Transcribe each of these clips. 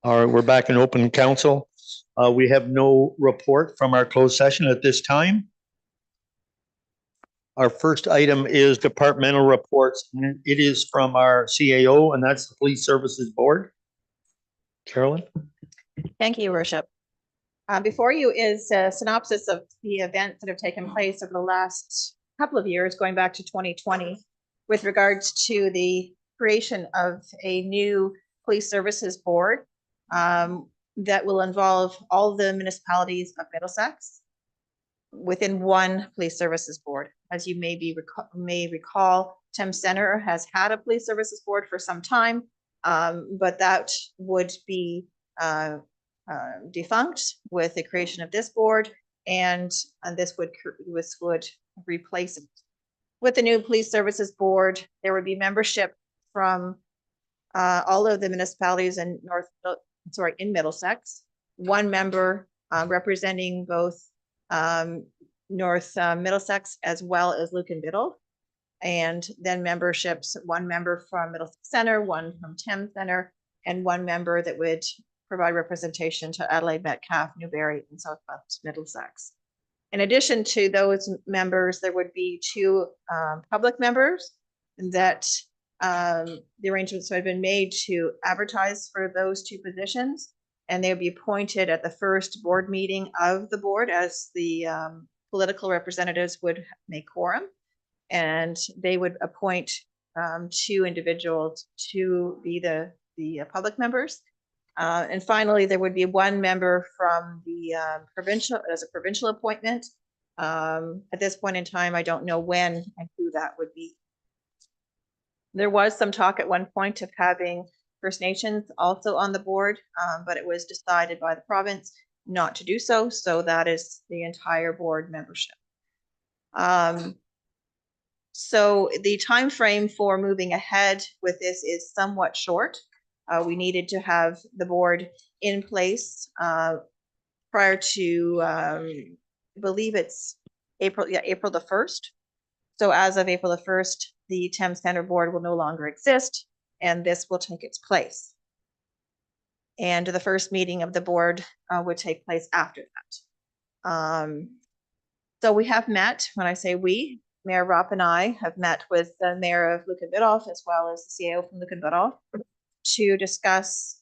All right, we're back in open council. We have no report from our closed session at this time. Our first item is departmental reports, and it is from our CAO, and that's the Police Services Board. Carolyn? Thank you, Your Worship. Before you is a synopsis of the events that have taken place over the last couple of years, going back to 2020, with regards to the creation of a new Police Services Board that will involve all the municipalities of Middlesex within one Police Services Board. As you may recall, Thames Centre has had a Police Services Board for some time, but that would be defunct with the creation of this board, and this would replace it. With the new Police Services Board, there would be membership from all of the municipalities in Middlesex, one member representing both North Middlesex as well as Lucan Biddle, and then memberships, one member from Middlesex Centre, one from Thames Centre, and one member that would provide representation to Adelaide, Metcalfe, Newberry, and Southwest Middlesex. In addition to those members, there would be two public members that the arrangements have been made to advertise for those two positions, and they would be appointed at the first board meeting of the board, as the political representatives would make quorum, and they would appoint two individuals to be the public members. And finally, there would be one member from the provincial appointment. At this point in time, I don't know when and who that would be. There was some talk at one point of having First Nations also on the board, but it was decided by the province not to do so. So that is the entire board membership. So the time frame for moving ahead with this is somewhat short. We needed to have the board in place prior to, I believe it's April the 1st. So as of April the 1st, the Thames Centre Board will no longer exist, and this will take its place. And the first meeting of the board would take place after that. So we have met, when I say we, Mayor Ropp and I have met with the Mayor of Lucan Biddulph as well as the CAO from Lucan Biddulph to discuss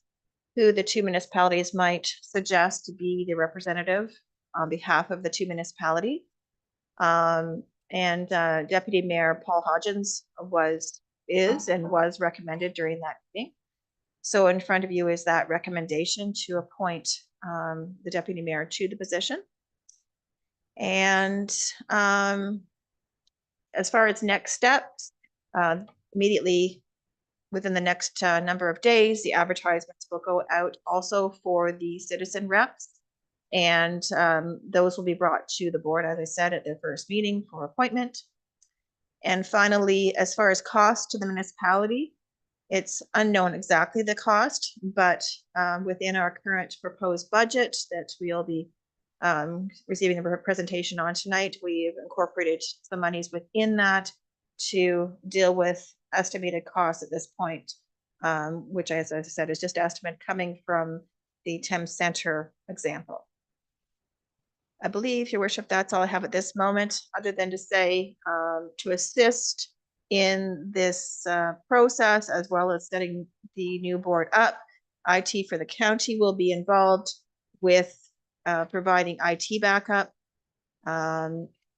who the two municipalities might suggest to be the representative on behalf of the two municipalities. And Deputy Mayor Paul Hodgins was recommended during that meeting. So in front of you is that recommendation to appoint the Deputy Mayor to the position. And as far as next steps, immediately within the next number of days, the advertisements will go out also for the citizen reps, and those will be brought to the board, as I said, at their first meeting for appointment. And finally, as far as cost to the municipality, it's unknown exactly the cost, but within our current proposed budget that we'll be receiving a presentation on tonight, we've incorporated some monies within that to deal with estimated costs at this point, which, as I said, is just estimate coming from the Thames Centre example. I believe, Your Worship, that's all I have at this moment, other than to say to assist in this process, as well as setting the new board up, IT for the county will be involved with providing IT backup.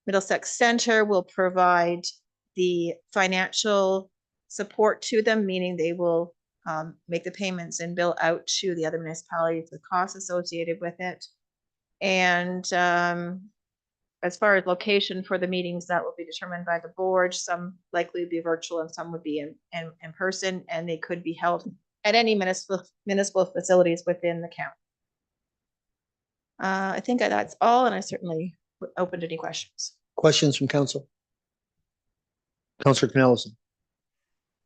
Middlesex Centre will provide the financial support to them, meaning they will make the payments and bill out to the other municipalities the costs associated with it. And as far as location for the meetings, that will be determined by the board. Some likely be virtual and some would be in person, and they could be held at any municipal facilities within the county. I think that's all, and I certainly open to any questions. Questions from council? Councillor Knellison.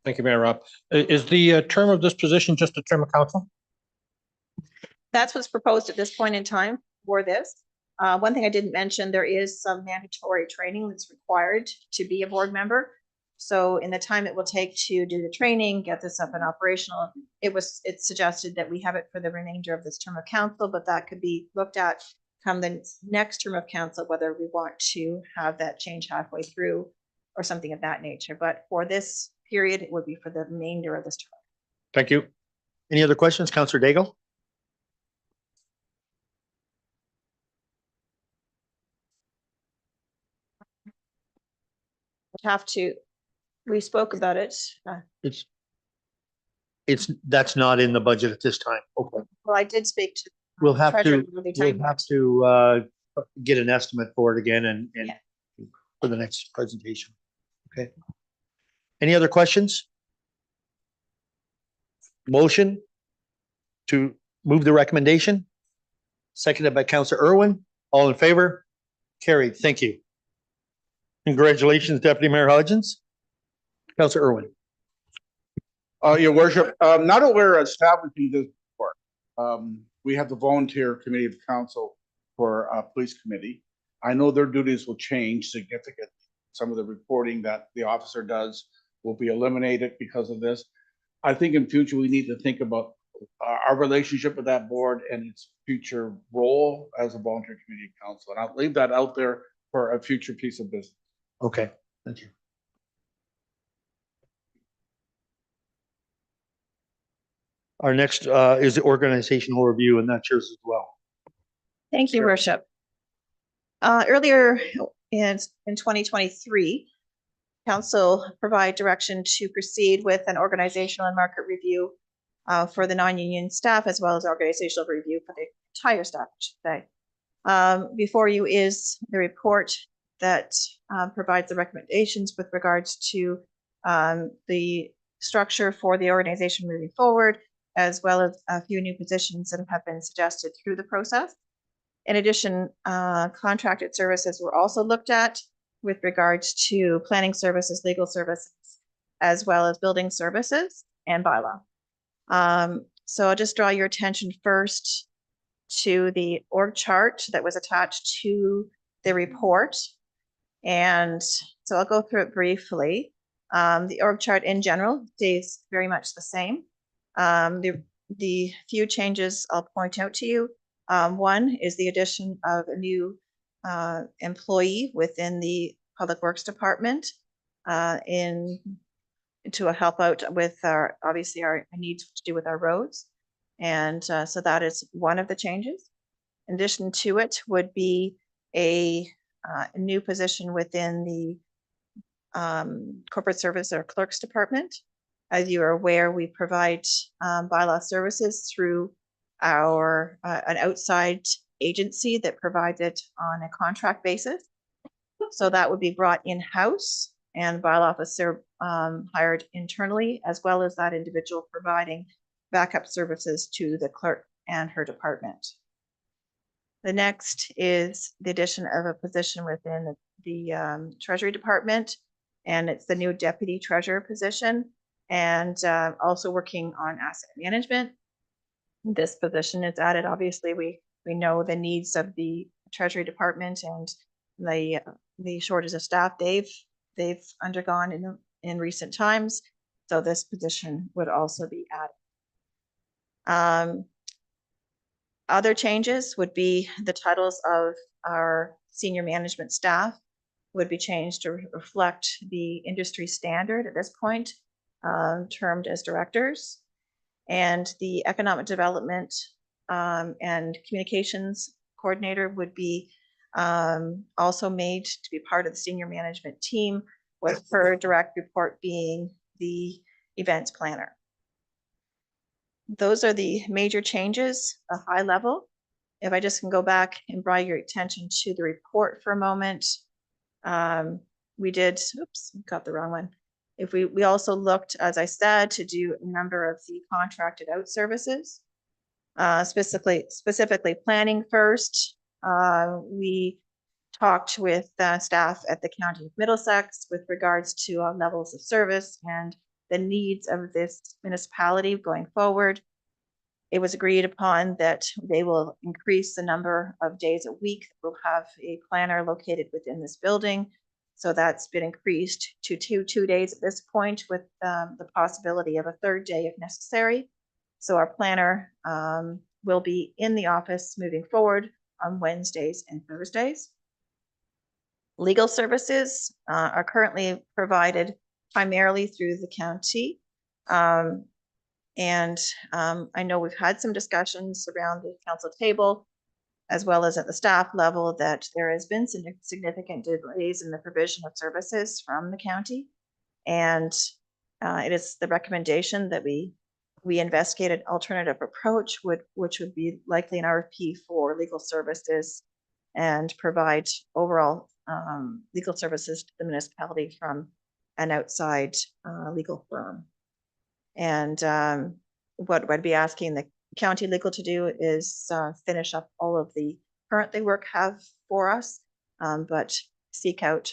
Thank you, Mayor Ropp. Is the term of this position just a term of council? That's what's proposed at this point in time for this. One thing I didn't mention, there is some mandatory training that's required to be a board member. So in the time it will take to do the training, get this up and operational, it's suggested that we have it for the remainder of this term of council, but that could be looked at come the next term of council, whether we want to have that change halfway through or something of that nature. But for this period, it would be for the remainder of this term. Thank you. Any other questions, Councillor Daigle? I'd have to, we spoke about it. That's not in the budget at this time. Okay. Well, I did speak to. We'll have Treasurer to, early we'll time. have to get an estimate for it again and Yeah. for the next presentation. Okay. Any other questions? Motion to move the recommendation, seconded by Councillor Irwin. All in favor? Carried. Thank you. Congratulations, Deputy Mayor Hodgins. Councillor Irwin. Your worship, not aware of establishing this before. We have the volunteer committee of council for police committee. I know their duties will change significantly. Some of the reporting that the officer does will be eliminated because of this. I think in future, we need to think about our relationship with that board and its future role as a volunteer committee of council. And I'll leave that out there for a future piece of business. Okay, thank you. Our next is the organizational review, and that's yours as well. Thank you, Sure. Worship. Earlier in 2023, Council provided direction to proceed with an organizational and market review for the non-union staff, as well as organizational review for the entire staff, I should say. Before you is the report that provides the recommendations with regards to the structure for the organization moving forward, as well as a few new positions that have been suggested through the process. In addition, contracted services were also looked at with regards to planning services, legal services, as well as building services and bylaw. So I'll just draw your attention first to the org chart that was attached to the report. And so I'll go through it briefly. The org chart in general stays very much the same. The few changes I'll point out to you. One is the addition of a new employee within the Public Works Department to help out with our needs to do with our roads. And so that is one of the changes. In addition to it would be a new position within the Corporate Service or Clerks Department. As you are aware, we provide bylaw services through our an outside agency that provides it on a contract basis. So that would be brought in-house and bylaw officer hired internally, as well as that individual providing backup services to the clerk and her department. The next is the addition of a position within the Treasury Department, and it's the new Deputy Treasurer position, and also working on asset management. This position is added. Obviously, we know the needs of the Treasury Department and the shortage of staff they've undergone in recent times. So this position would also be added. Other changes would be the titles of our senior management staff would be changed to reflect the industry standard at this point, termed as directors. And the economic development and communications coordinator would be also made to be part of the senior management team, with her direct report being the events planner. Those are the major changes, a high level. If I just can go back and draw your attention to the report for a moment. We did, oops, got the wrong one. If we also looked, as I said, to do a number of the contracted out services, specifically planning first. We talked with staff at the County of Middlesex with regards to levels of service and the needs of this municipality going forward. It was agreed upon that they will increase the number of days a week. We'll have a planner located within this building So that's been increased to two days at this point, with the possibility of a third day if necessary. So our planner will be in the office moving forward on Wednesdays and Thursdays. Legal services are currently provided primarily through the county. I know we've had some discussions around the council table, as well as at the staff level, that there has been some significant delays in the provision of services from the county. And it is the recommendation that we investigate an alternative approach, which would be likely an RFP for legal services and provide overall legal services to the municipality from an outside legal firm. And what I'd be asking the county legal to do is finish up all of the current they work have for us, but seek out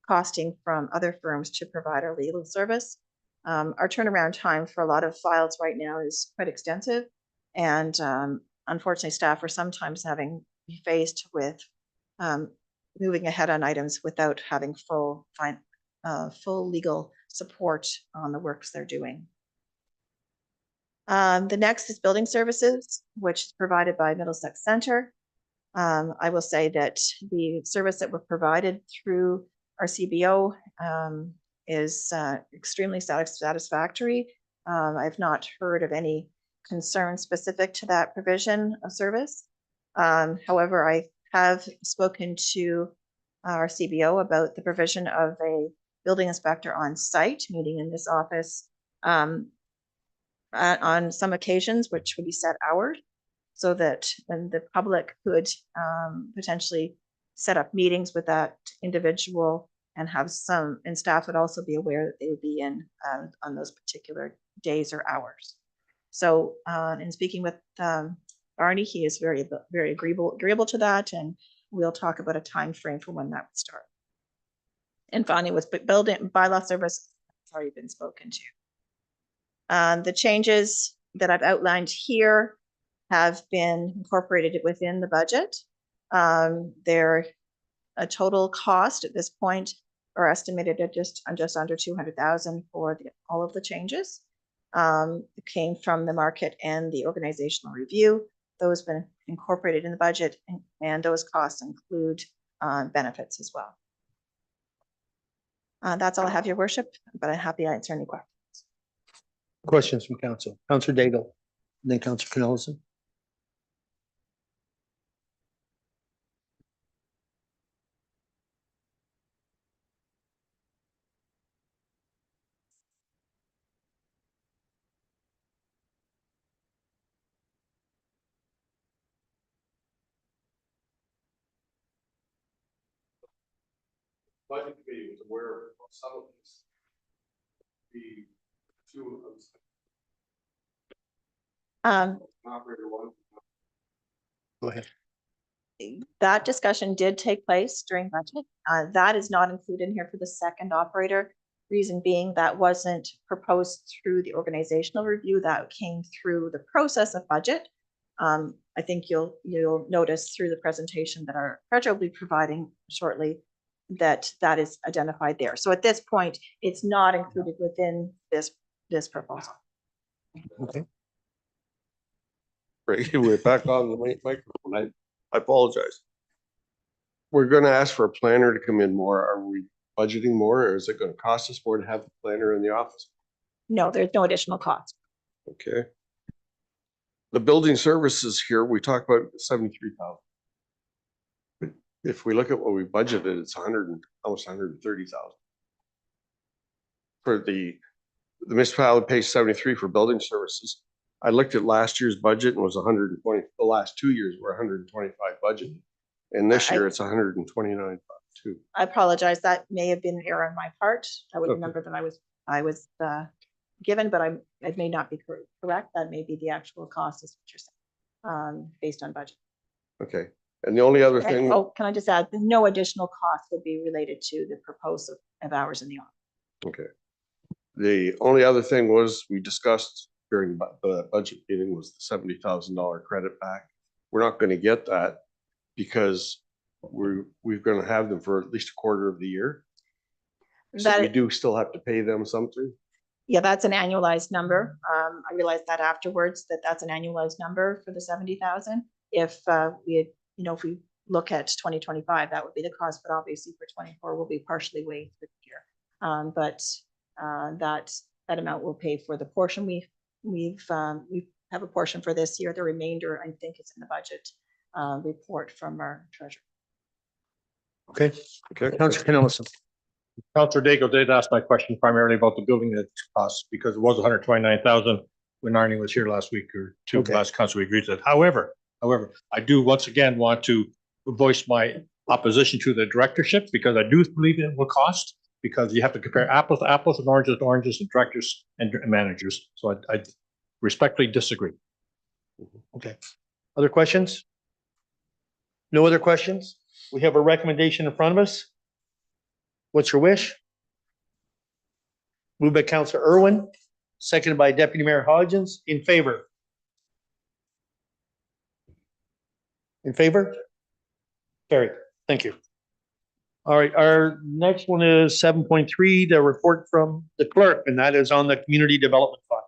costing from other firms to provide our legal service. Our turnaround time for a lot of files right now is quite extensive, and unfortunately staff are sometimes having to be faced with moving ahead on items without having full legal support on the works they're doing. The next is building services, which is provided by Middlesex Center. I will say that the service that we're provided through our CBO is extremely satisfactory. I've not heard of any concern specific to that provision of service. However, I have spoken to our CBO about the provision of a building inspector on site, meeting in this office on some occasions, which would be set hours, so that then the public could potentially set up meetings with that individual and have some, and staff would also be aware that they would be in on those particular days or hours. So in speaking with Barney, he is very agreeable to that, and we'll talk about a time frame for when that would start. And finally, with building bylaw service, it's already been spoken to. The changes that I've outlined here have been incorporated within the budget. They're a total cost at this point are estimated at just under 200,000 for all of the changes. It came from the market and the organizational review. Those have been incorporated in the budget, and those costs include benefits as well. That's all I have, Your Worship, but I'm happy to answer any questions. Questions from council? Councilor Daigle, then Councilor Knowlton. Budget committee was aware of some of this. The two operator one. Go ahead. That discussion did take place during budget. That is not included in here for the second operator. Reason being that wasn't proposed through the organizational review, that came through the process of budget. I think you'll notice through the presentation that our treasurer will be providing shortly that is identified there. So at this point, it's not included within this proposal. Okay. Right, we're back on the microphone. I apologize. We're gonna ask for a planner to come in more. Are we budgeting more, or is it gonna cost us more to have the planner in the office? No, there's no additional cost. Okay. The building services here, we talk about 73,000. But if we look at what we budgeted, it's almost 130,000. For the municipality pays 73 for building services. I looked at last year's budget and was 120. The last 2 years were 125 budget, and this year it's 129 too. I apologize. That may have been an error on my part. I would Okay. remember that I was given, but it may not be correct. That may be the actual cost, is what you're saying, based on budget. Okay, and the only other thing. Oh, can I just add, no additional cost would be related to the proposal of hours in the office. Okay. The only other thing was we discussed during the budget meeting was the $70,000 credit back. We're not going to get that because we're gonna have them for at least a quarter of the year. So That, we do still have to pay them something. yeah, that's an annualized number. I realized that afterwards, that that's an annualized number for the 70,000. If we had, if we look at 2025, that would be the cost, but obviously for 24 will be partially waived for the year. But that amount will pay for the portion we have a portion for this year. The remainder, I think, is in the budget report from our treasurer. Okay, Okay. Councillor Canellison. Counselor Daigle did ask my question primarily about the building costs because it was 129,000 when Arnie was here last week or two Okay. last council we agreed to that. However, I do once again want to voice my opposition to the directorship because I do believe it will cost, because you have to compare apples to apples and oranges to oranges and directors and managers. So I respectfully disagree. Okay. Other questions? No other questions? We have a recommendation in front of us. What's your wish? Moved by Councillor Irwin, seconded by Deputy Mayor Hodgins. In favor? In favor? Carried. Thank you. All right, our next one is 7.3, the report from the clerk, and that is on the Community Development Fund.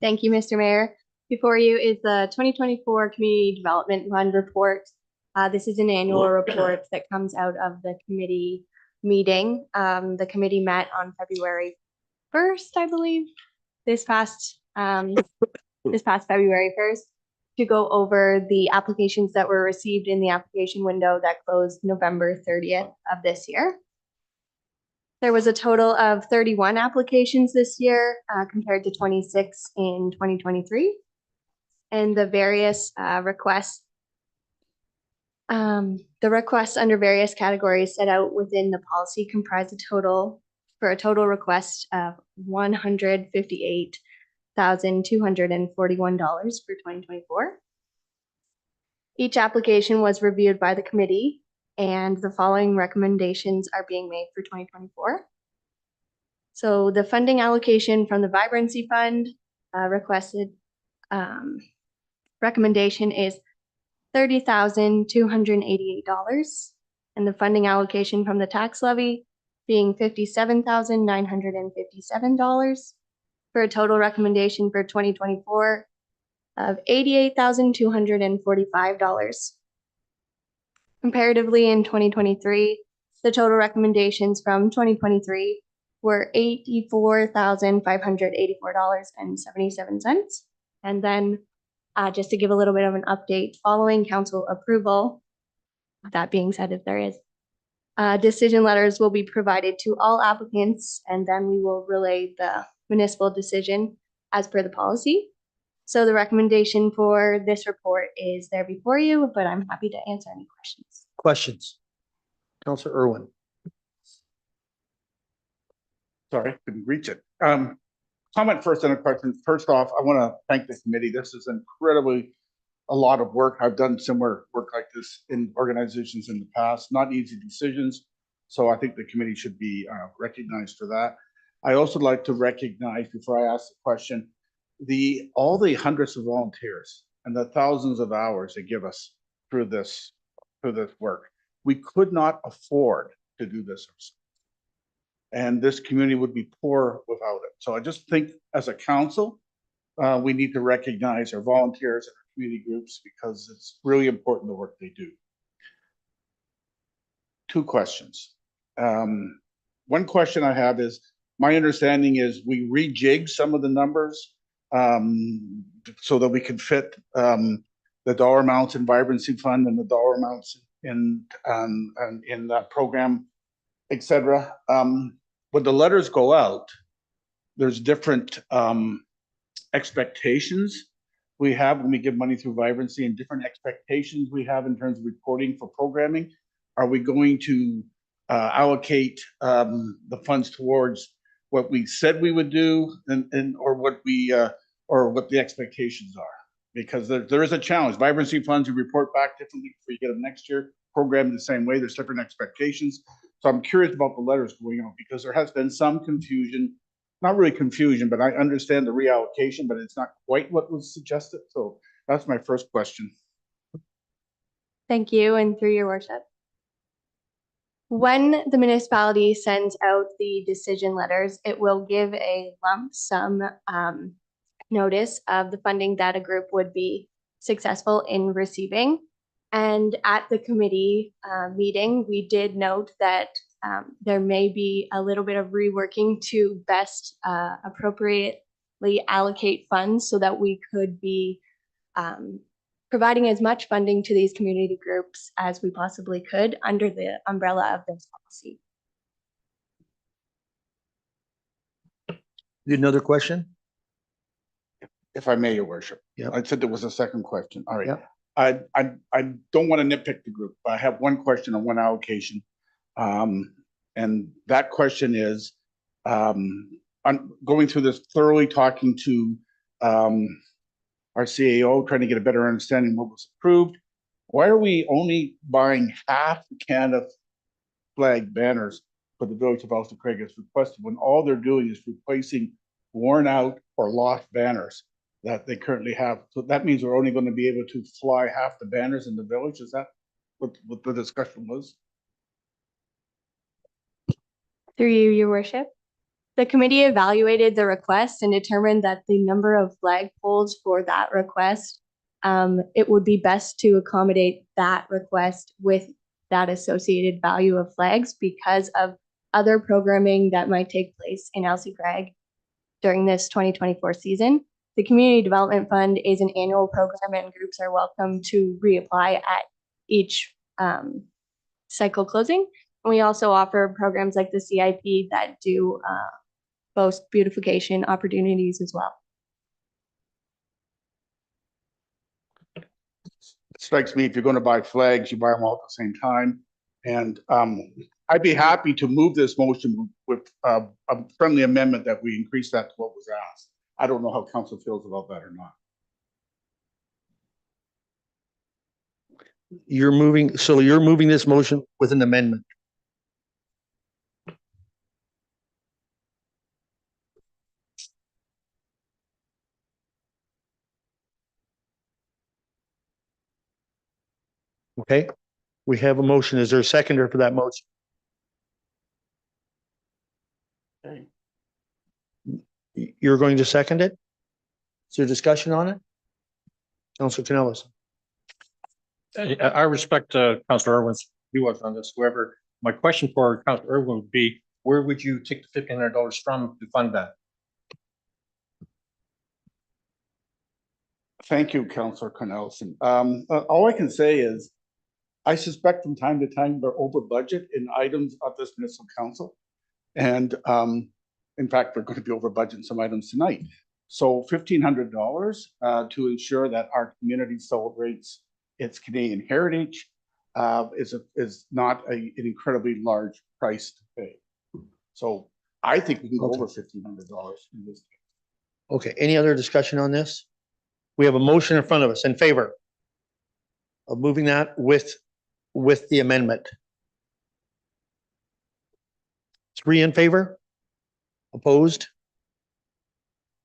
Thank you, Mr. Mayor. Before you is the 2024 Community Development Fund report. This is an annual report that comes out of the committee meeting. The committee met on February 1st, I believe, this past February 1st, to go over the applications that were received in the application window that closed November 30th of this year. There was a total of 31 applications this year compared to 26 in 2023. And the various requests, the requests under various categories set out within the policy comprise a total request of $158,241 for 2024. Each application was reviewed by the committee, and the following recommendations are being made for 2024. So the funding allocation from the Vibrancy Fund requested recommendation is $30,288, and the funding allocation from the tax levy being $57,957, for a total recommendation for 2024 of $88,245. Comparatively, in 2023, the total recommendations from 2023 were $84,584.77. And then just to give a little bit of an update, following council approval, that being said, if there is, decision letters will be provided to all applicants, and then we will relay the municipal decision as per the policy. So the recommendation for this report is there before you, but I'm happy to answer any questions. Questions? Councillor Irwin. Sorry, couldn't reach it. Comment first and a question. First off, I want to thank the committee. This is incredibly a lot of work. I've done similar work like this in organizations in the past, not easy decisions. So I think the committee should be recognized for that. I also like to recognize, before I ask the question, all the hundreds of volunteers and the thousands of hours they give us through this work. We could not afford to do this ourselves. And this community would be poor without it. So I just think as a council, we need to recognize our volunteers and our community groups because it's really important the work they do. Two questions. One question I have is, my understanding is we rejig some of the numbers so that we can fit the dollar amounts in Vibrancy Fund and the dollar amounts in that program, etc. When the letters go out, there's different expectations we have when we give money through Vibrancy, and different expectations we have in terms of reporting for programming. Are we going to allocate the funds towards what we said we would do, or what the expectations are? Because there is a challenge. Vibrancy funds, you report back differently before you get them next year. Programmed the same way, there's different expectations. So I'm curious about the letters going out, because there has been some confusion, not really confusion, but I understand the reallocation, but it's not quite what was suggested. So that's my first question. Thank you, and through your worship. When the municipality sends out the decision letters, it will give a lump sum notice of the funding that a group would be successful in receiving. And at the committee meeting, we did note that there may be a little bit of reworking to best appropriately allocate funds so that we could be providing as much funding to these community groups as we possibly could under the umbrella of this policy. Another question? If I may, your worship. Yep. I said there was a second question. All right. Yep. I don't want to nitpick the group, but I have one question on one allocation. And that question is, I'm going through this thoroughly, talking to our CAO, trying to get a better understanding of what was approved. Why are we only buying half the Canada flag banners for the village of Alta Craig as requested, when all they're doing is replacing worn out or lost banners that they currently have? So that means we're only going to be able to fly half the banners in the village. Is that what the discussion was? Through you, your worship. The committee evaluated the request and determined that the number of flagpoles for that request, it would be best to accommodate that request with that associated value of flags because of other programming that might take place in Elsie Craig during this 2024 season. The Community Development Fund is an annual program and groups are welcome to reapply at each cycle closing. And we also offer programs like the CIP that do boast beautification opportunities as well. It strikes me, if you're going to buy flags, you buy them all at the same time. And I'd be happy to move this motion with a friendly amendment that we increase that to what was asked. I don't know how council feels about that or not. You're moving this motion with an amendment. Okay, we have a motion. Is there a seconder for that motion? Okay. You're going to second it? Is there discussion on it? Councilor Canellis. I respect Councilor Irwin's view on this. However, my question for Councilor Irwin would be, where would you take the $1,500 from to fund that? Thank you, Councilor Cornelison. All I can say is, I suspect from time to time we're over budget in items of this municipal council. And in fact, we're going to be over budget in some items tonight. So $1,500 to ensure that our community celebrates its Canadian heritage is not an incredibly large price to pay. So I think we can go over $1,500 in this case. Okay, any other discussion on this? We have a motion in front of us in favor of moving that with the amendment. 3 in favor? Opposed?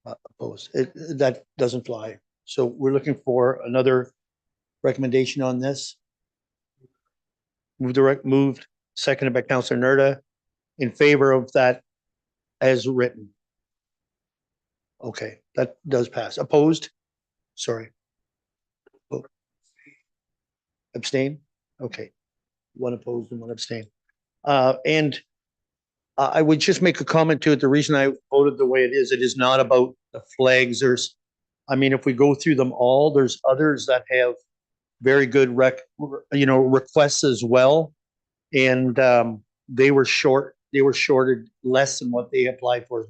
Opposed. That doesn't fly. So we're looking for another recommendation on this. Moved, seconded by Councilor Nerda, in favor of that as written. Okay, that does pass. Opposed? Sorry. Abstain? Okay. 1 opposed and 1 abstain. And I would just make a comment to it. The reason I voted the way it is not about the flags. If we go through them all, there's others that have very good requests as well. And they were shorted less than what they applied for.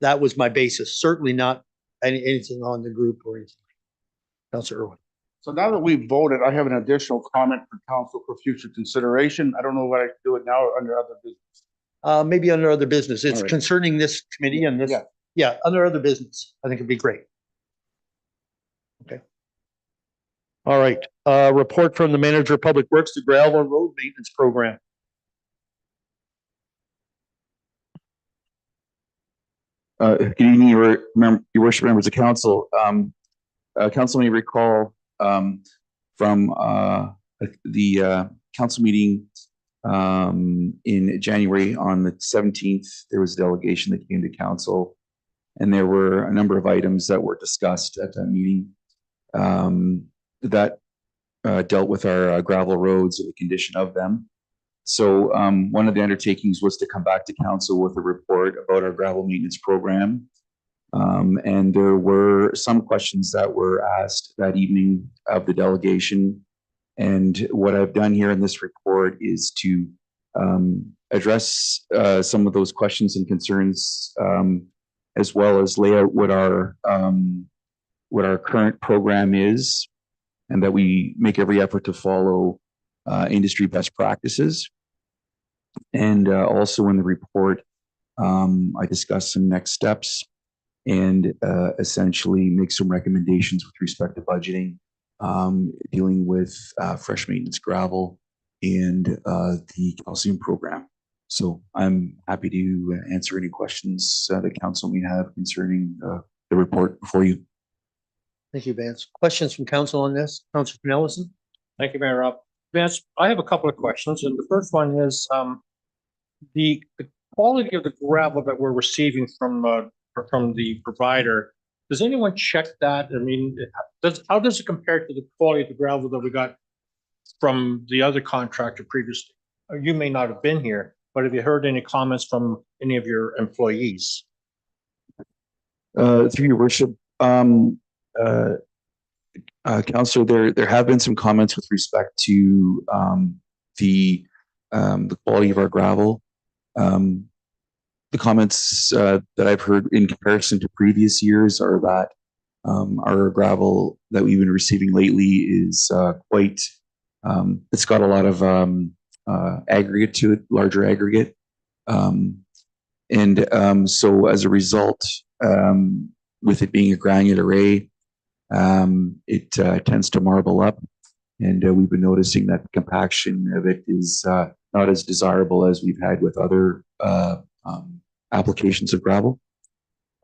That was my basis. Certainly not anything on the group or anything. Councilor Irwin. So now that we've voted, I have an additional comment for council for future consideration. I don't know what I can do it now or under other business. Maybe under other business. It's All right. concerning this committee and this. Yeah, under other business. I think it'd be great. Okay. All right. Report from the manager of public works, the gravel and road maintenance program. Good evening, your worship, members of council. Council may recall from the council meeting in January on the 17th, there was a delegation that came to council, and there were a number of items that were discussed at that meeting that dealt with our gravel roads and the condition of them. So one of the undertakings was to come back to council with a report about our gravel maintenance program. And there were some questions that were asked that evening of the delegation. And what I've done here in this report is to address some of those questions and concerns, as well as lay out what our current program is, and that we make every effort to follow industry best practices. And also in the report, I discussed some next steps and essentially make some recommendations with respect to budgeting, dealing with fresh maintenance gravel and the calcium program. So I'm happy to answer any questions that council may have concerning the report before you. Thank you, Vance. Questions from council on this? Councilor Nelson? Thank you, Mayor Rob. Vance, I have a couple of questions, and the first one is the quality of the gravel that we're receiving from the provider. Does anyone check that? I mean, how does it compare to the quality of the gravel that we got from the other contractor previously? You may not have been here, but have you heard any comments from any of your employees? Through your worship, Councillor, there have been some comments with respect to the quality of our gravel. The comments that I've heard in comparison to previous years are that our gravel that we've been receiving lately is quite, it's got a lot of aggregate to it, larger aggregate. So as a result, with it being a granular array, it tends to marble up. And we've been noticing that the compaction of it is not as desirable as we've had with other applications of gravel.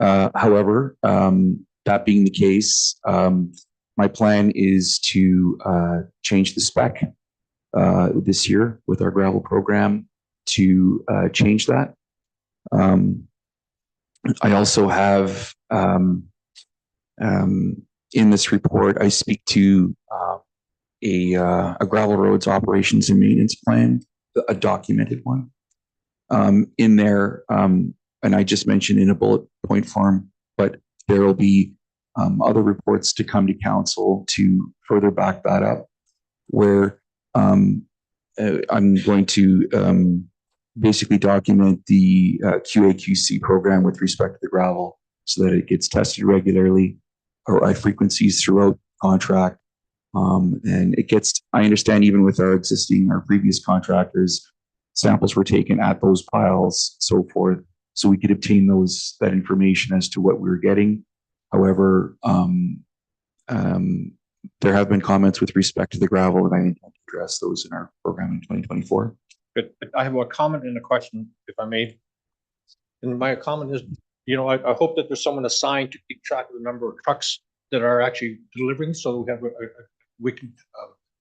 However, that being the case, my plan is to change the spec this year with our gravel program to change that. I also have in this report, I speak to a gravel roads operations and maintenance plan, a documented one. In there, and I just mentioned in a bullet point form, but there will be other reports to come to council to further back that up, where I'm going to basically document the QA/QC program with respect to the gravel so that it gets tested regularly or at frequencies throughout contract. And it gets, I understand even with our previous contractors, samples were taken at those piles, so forth, so we could obtain that information as to what we were getting. However, there have been comments with respect to the gravel, and I intend to address those in our program in 2024. But I have a comment and a question, if I may. And my comment is, I hope that there's someone assigned to keep track of the number of trucks that are actually delivering, so we can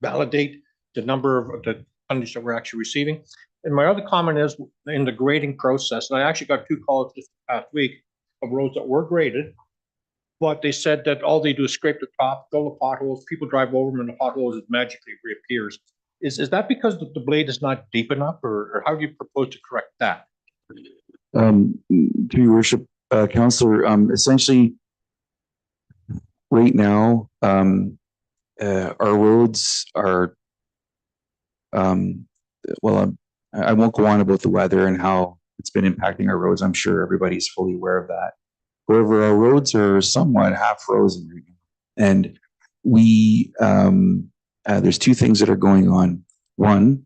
validate the number of the tonnage that we're actually receiving. And my other comment is in the grading process, and I actually got 2 calls this past week of roads that were graded, but they said that all they do is scrape the top, fill the potholes, people drive over them, and the potholes magically reappears. Is that because the blade is not deep enough, or how do you propose to correct that? To your worship, Councillor, essentially, right now, our roads are, I won't go on about the weather and how it's been impacting our roads. I'm sure everybody's fully aware of that. However, our roads are somewhat half frozen right now. And there's 2 things that are going on. One,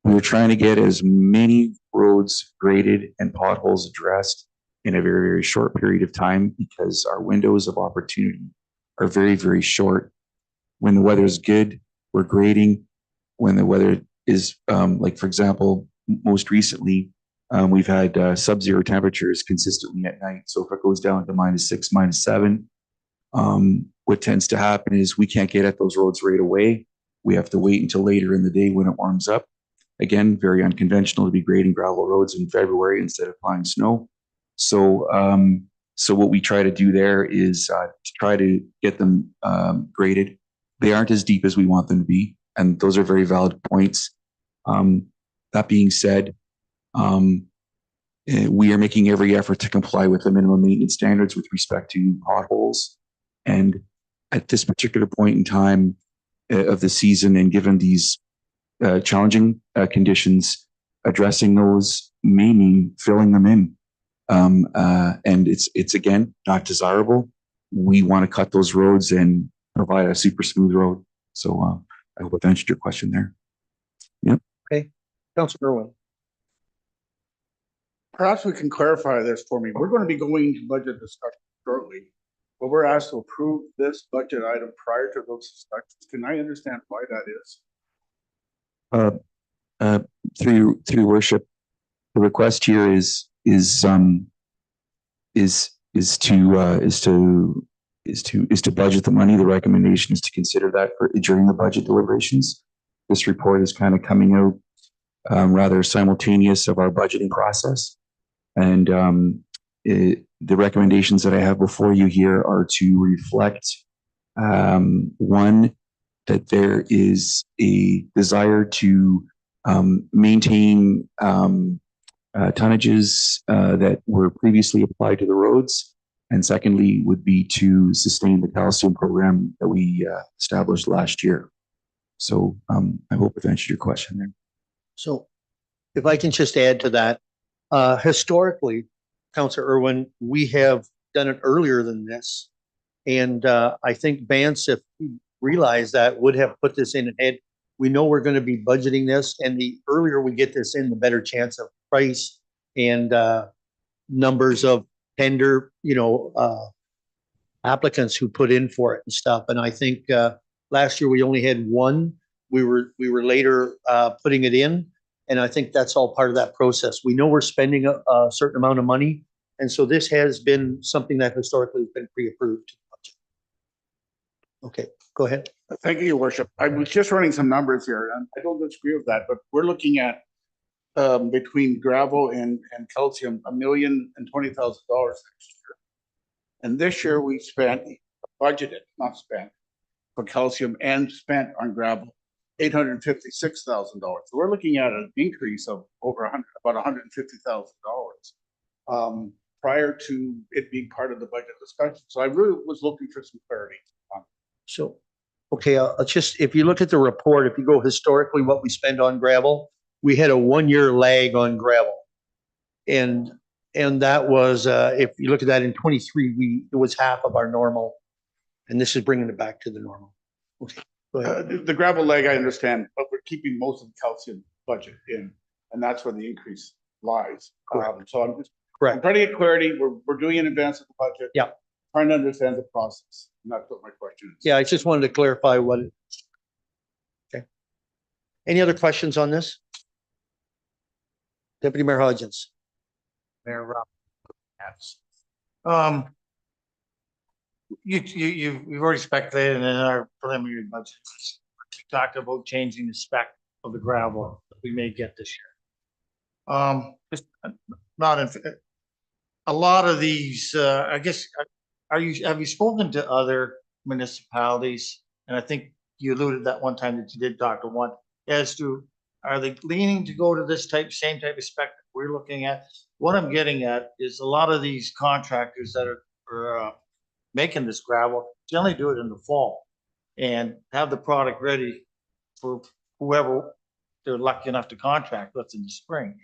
we're trying to get as many roads graded and potholes addressed in a very, very short period of time, because our windows of opportunity are very, very short. When the weather is good, we're grading. When the weather is, like for example, most recently, we've had sub-zero temperatures consistently at night. So if it goes down to -6, -7, what tends to happen is we can't get at those roads right away. we have to wait until later in the day when it warms up. Again, very unconventional to be grading gravel roads in February instead of applying snow. So, so what we try to do there is to try to get them graded. They aren't as deep as we want them to be, and those are very valid points. That being said, we are making every effort to comply with the minimum maintenance standards with respect to potholes. And at this particular point in time of the season, and given these challenging conditions, addressing those may mean filling them in. And it's again not desirable. We want to cut those roads and provide a super smooth road. So I hope I've answered your question there. Yep. Okay, Councilor Irwin. Perhaps we can clarify this for me. We're going to be going into budget discussion shortly, but we're asked to approve this budget item prior to those discussions. Can I understand why that is? Through worship, the request here is to budget the money. The recommendation is to consider that during the budget deliberations. This report is kind of coming out rather simultaneous of our budgeting process, and the recommendations that I have before you here are to reflect one, that there is a desire to maintain tonnages that were previously applied to the roads. And secondly, would be to sustain the calcium program that we established last year. So I hope I've answered your question there. So if I can just add to that, historically, Councilor Irwin, we have done it earlier than this. And I think Vance, if he realized that, would have put this in ahead. We know we're going to be budgeting this, and the earlier we get this in, the better chance of price and numbers of tender, applicants who put in for it and stuff. And I think last year we only had one. We were later putting it in, and I think that's all part of that process. We know we're spending a certain amount of money, and so this has been something that historically has been pre-approved. Okay, go ahead. Thank you, Your Worship. I was just running some numbers here, and I don't disagree with that, but we're looking at between gravel and calcium, $1,020,000 next year. And this year we spent, budgeted, not spent, for calcium and spent on gravel, $856,000. So we're looking at an increase of over about $150,000 prior to it being part of the budget discussion. So I really was looking for some clarity on it. So, okay, if you look at the report, if you go historically what we spend on gravel, we had a 1-year lag on gravel. And that was, if you look at that in 23, it was half of our normal. And this is bringing it back to the normal. Okay, go ahead. The gravel leg, I understand, but we're keeping most of the calcium budget in, and that's where the increase lies. So I'm trying to get clarity. We're doing it in advance of the budget. Yeah. Trying to understand the process. And that's what my question is. Yeah, I just wanted to clarify what. Okay. Any other questions on this? Deputy Mayor Hodgins. Mayor Rob. You've already speculated in our preliminary budget. We talked about changing the spec of the gravel that we may get this year. Just not in a lot of these. I guess have you spoken to other municipalities? And I think you alluded that one time that you did talk to one as to, are they leaning to go to this same type of spec that we're looking at? What I'm getting at is a lot of these contractors that are making this gravel generally do it in the fall and have the product ready for whoever they're lucky enough to contract with in the spring.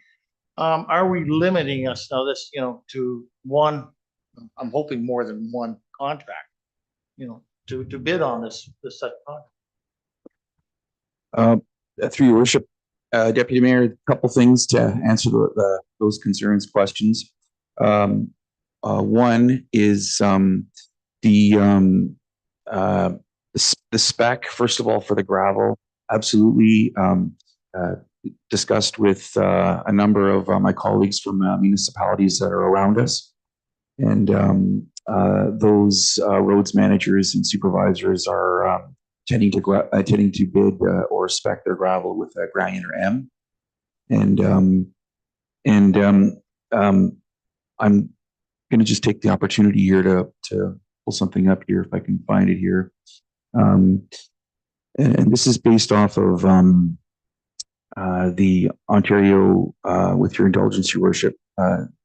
Are we limiting us now this, to one, I'm hoping more than one contract, to bid on this such contract? Through your worship, Deputy Mayor, a couple things to answer those concerns, questions. One is the spec, first of all, for the gravel, absolutely discussed with a number of my colleagues from municipalities that are around us. And those roads managers and supervisors are intending to bid or spec their gravel with granular M. And I'm going to just take the opportunity here to pull something up here if I can find it here. And this is based off of the Ontario, with your indulgence, your worship.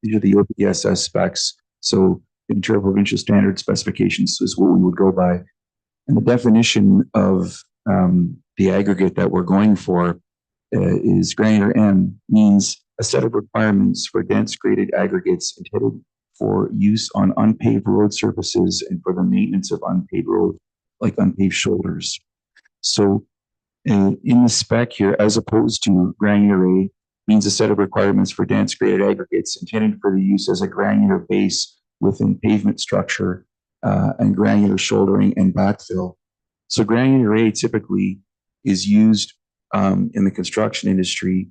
These are the OPSS specs. So interprovincial standard specifications is what we would go by. And the definition of the aggregate that we're going for is granular M, means a set of requirements for dense graded aggregates intended for use on unpaved road surfaces and for the maintenance of unpaved road, like unpaved shoulders. So in the spec here, as opposed to granular A, means a set of requirements for dense graded aggregates intended for the use as a granular base within pavement structure and granular shouldering and backfill. So granular A typically is used in the construction industry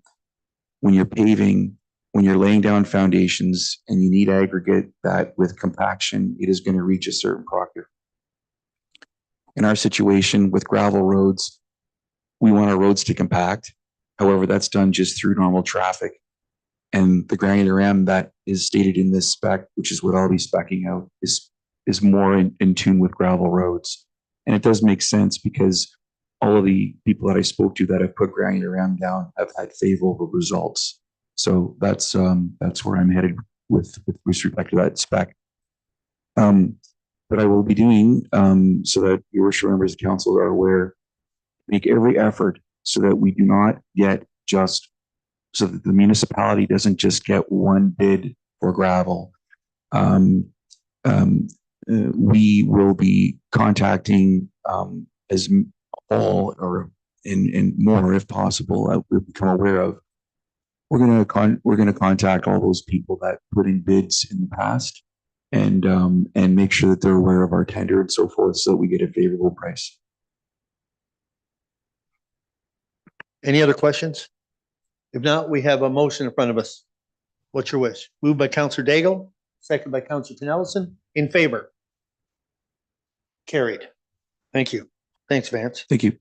when you're paving, when you're laying down foundations and you need aggregate that with compaction, it is going to reach a certain proctor. In our situation with gravel roads, we want our roads to compact. However, that's done just through normal traffic. And the granular M that is stated in this spec, which is what I'll be speccing out, is more in tune with gravel roads. And it does make sense because all of the people that I spoke to that have put granular M down have had favorable results. So that's where I'm headed with respect to that spec. But I will be doing, so that your worship members of council are aware, make every effort so that we do not get just, so that the municipality doesn't just get one bid for gravel. We will be contacting as all or in more if possible. We've become aware of. We're going to contact all those people that put in bids in the past, and make sure that they're aware of our tender and so forth, so that we get a favorable price. Any other questions? If not, we have a motion in front of us. What's your wish? Moved by Councillor Daigle, second by Councillor Knellison. In favor? Carried. Thank you. Thanks, Vance. Thank you.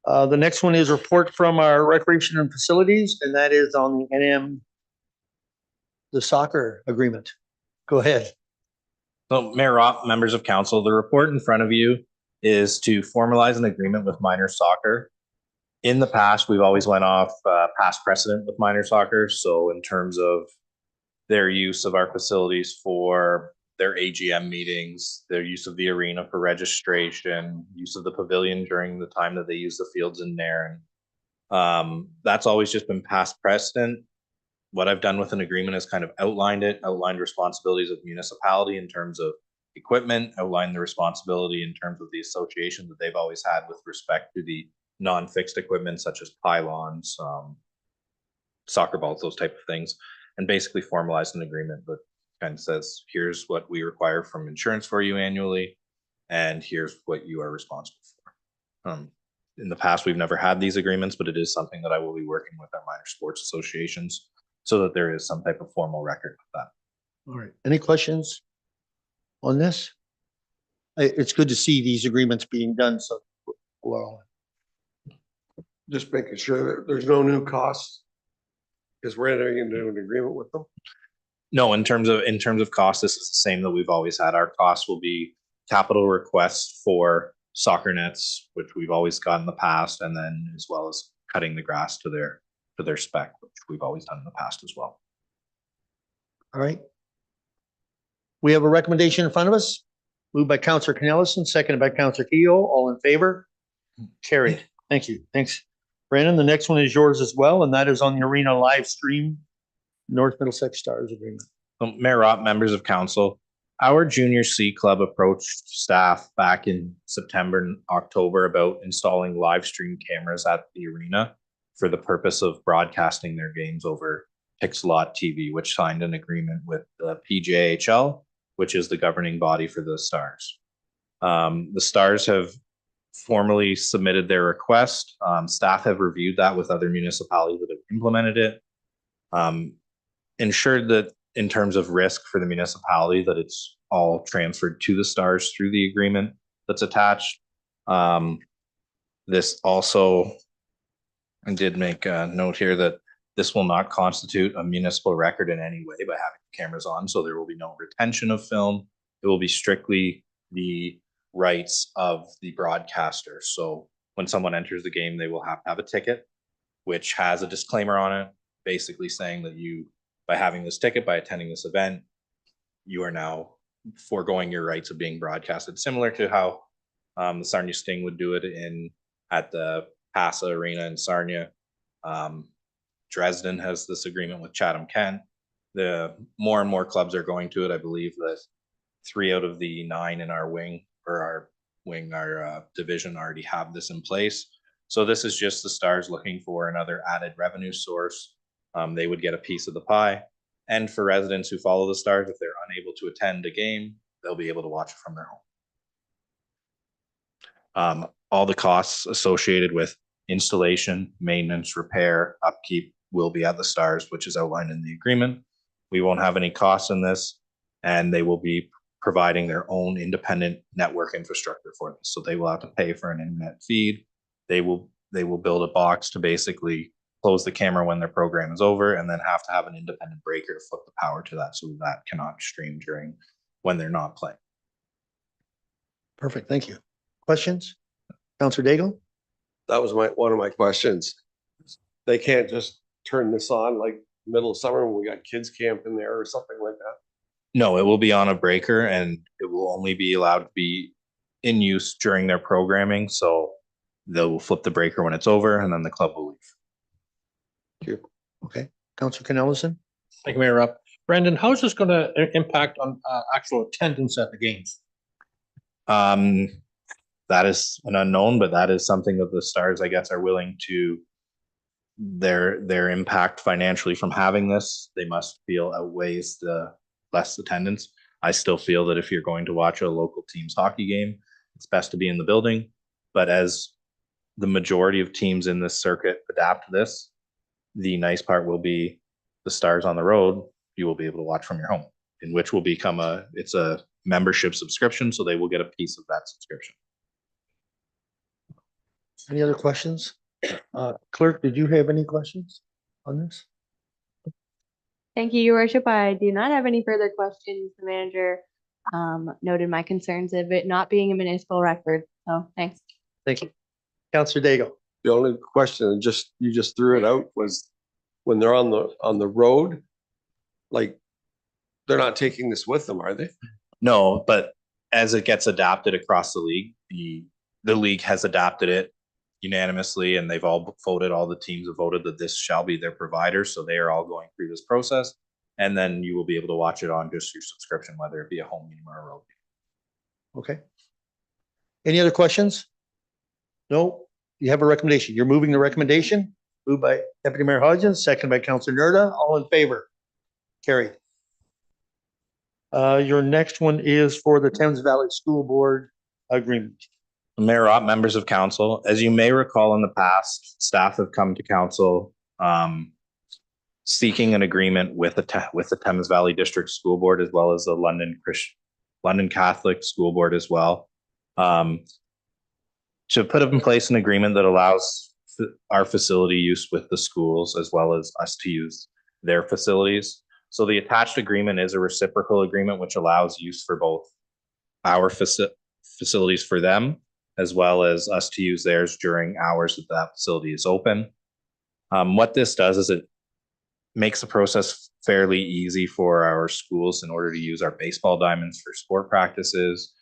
The next one is report from our recreation and facilities, and that is on the NM, the soccer agreement. Go ahead. So Mayor Roth, members of council, the report in front of you is to formalize an agreement with minor soccer. In the past, we've always went off past precedent with minor soccer. So in terms of their use of our facilities for their AGM meetings, their use of the arena for registration, use of the pavilion during the time that they use the fields in Nairn. That's always just been past precedent. What I've done with an agreement is kind of outlined responsibilities of the municipality in terms of equipment, outlined the responsibility in terms of the association that they've always had with respect to the non-fixed equipment such as pylons, soccer balls, those type of things, and basically formalized an agreement that kind of says, here's what we require from insurance for you annually, and here's what you are responsible for. In the past, we've never had these agreements, but it is something that I will be working with our minor sports associations so that there is some type of formal record with that. All right. Any questions on this? It's good to see these agreements being done so well. Just making sure that there's no new costs because we're entering into an agreement with them. No, in terms of cost, this is the same that we've always had. Our costs will be capital requests for soccer nets, which we've always got in the past, and then as well as cutting the grass to their spec, which we've always done in the past as well. All right. We have a recommendation in front of us. Moved by Councillor Knellison, seconded by Councillor Keogh. All in favor? Carried. Thank you. Thanks, Brandon. The next one is yours as well, and that is on the arena live stream North Middlesex Stars agreement. Mayor Roth, members of council, our Junior C Club approached staff back in September and October about installing live stream cameras at the arena for the purpose of broadcasting their games over Pixelot TV, which signed an agreement with the PJHL, which is the governing body for the Stars. The Stars have formally submitted their request. Staff have reviewed that with other municipalities that have implemented it. Ensured that in terms of risk for the municipality that it's all transferred to the Stars through the agreement that's attached. This also, I did make a note here that this will not constitute a municipal record in any way by having cameras on, so there will be no retention of film. It will be strictly the rights of the broadcaster. So when someone enters the game, they will have to have a ticket, which has a disclaimer on it, basically saying that you, by having this ticket, by attending this event, you are now foregoing your rights of being broadcasted, similar to how the Sarnia Sting would do it at the PASA Arena in Sarnia. Dresden has this agreement with Chatham Kent. The more and more clubs are going to it. I believe that 3 out of the 9 in our division already have this in place. So this is just the Stars looking for another added revenue source. They would get a piece of the pie. And for residents who follow the Stars, if they're unable to attend a game, they'll be able to watch it from their home. All the costs associated with installation, maintenance, repair, upkeep will be at the Stars, which is outlined in the agreement. We won't have any costs in this, and they will be providing their own independent network infrastructure for this. So they will have to pay for an internet feed. They will build a box to basically close the camera when their program is over, and then have to have an independent breaker to flip the power to that, so that cannot stream when they're not playing. Perfect. Thank you. Questions? Counselor Daigle? That was one of my questions. They can't just turn this on like middle of summer when we got kids camp in there or something like that? No, it will be on a breaker, and it will only be allowed to be in use during their programming. So they'll flip the breaker when it's over, and then the club will leave. Thank you. Okay. Counselor Cornelison? Thank you, Mayor Rupp. Brandon, how is this going to impact on actual attendance at the games? That is an unknown, but that is something that the Stars, I guess, are willing to their impact financially from having this. They must feel outweighs the less attendance. I still feel that if you're going to watch a local team's hockey game, it's best to be in the building. But as the majority of teams in this circuit adapt to this, the nice part will be the Stars on the road, you will be able to watch from your home, in which will become it's a membership subscription, so they will get a piece of that subscription. Any other questions? Clerk, did you have any questions on this? Thank you, Your Worship. I do not have any further questions. The manager noted my concerns of it not being a municipal record. So thanks. Thank you. Counselor Daigle? The only question, you just threw it out, was when they're on the road, like they're not taking this with them, are they? No, but as it gets adapted across the league, the league has adapted it unanimously, and all the teams have voted that this shall be their provider. So they are all going through this process, and then you will be able to watch it on just your subscription, whether it be a home game or a road game. Okay. Any other questions? No. You have a recommendation. You're moving the recommendation. Moved by Deputy Mayor Hodgins, second by Counselor Nerda. All in favor? Carried. Your next one is for the Thames Valley School Board agreement. Mayor Ropp, members of council, as you may recall in the past, staff have come to council seeking an agreement with the Thames Valley District School Board, as well as the London Catholic School Board as well, to put in place an agreement that allows our facility use with the schools, as well as us to use their facilities. So the attached agreement is a reciprocal agreement, which allows use for both our facilities for them, as well as us to use theirs during hours that facility is open. What this does is it makes the process fairly easy for our schools in order to use our baseball diamonds for sport practices,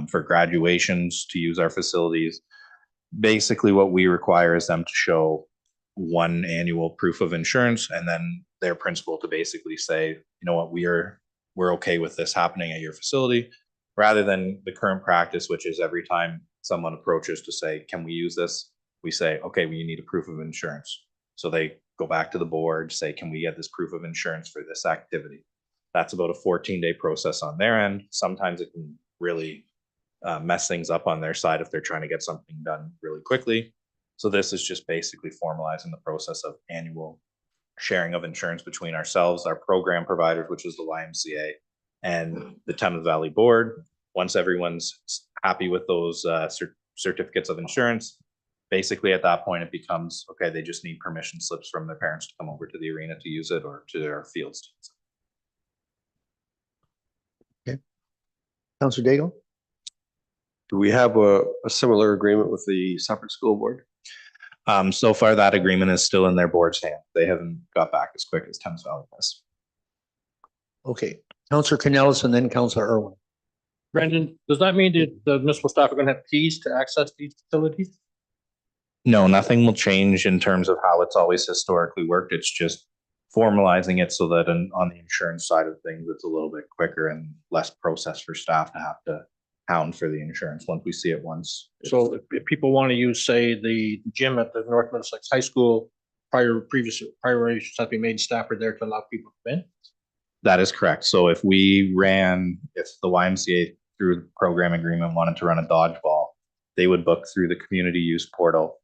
for graduations to use our facilities. Basically, what we require is them to show one annual proof of insurance, and then their principal to basically say, you know what, we're okay with this happening at your facility, rather than the current practice, which is every time someone approaches to say, can we use this? We say, okay, well, you need a proof of insurance. So they go back to the board, say, can we get this proof of insurance for this activity? That's about a 14-day process on their end. Sometimes it can really mess things up on their side if they're trying to get something done really quickly. So this is just basically formalizing the process of annual sharing of insurance between ourselves, our program providers, which is the YMCA, and the Thames Valley Board. Once everyone's happy with those certificates of insurance. Basically, at that point, it becomes, okay, they just need permission slips from their parents to come over to the arena to use it or to their fields to use it. Counselor Daigle? Do we have a similar agreement with the separate school board? So far, that agreement is still in their board's hand. They haven't got back as quick as Thames Valley has. Okay, Counselor Canellis and then Counselor Irwin. Brandon, does that mean that the municipal staff are gonna have keys to access these facilities? No, nothing will change in terms of how it's always historically worked. It's just formalizing it so that on the insurance side of things, it's a little bit quicker and less process for staff to have to hound for the insurance once we see it once. So if people want to use, say, the gym at the North Middlesex High School, prior arrangements have been made, staff are there to allow people to come in? That is correct. So if the YMCA through the program agreement wanted to run a dodgeball, they would book through the community use portal,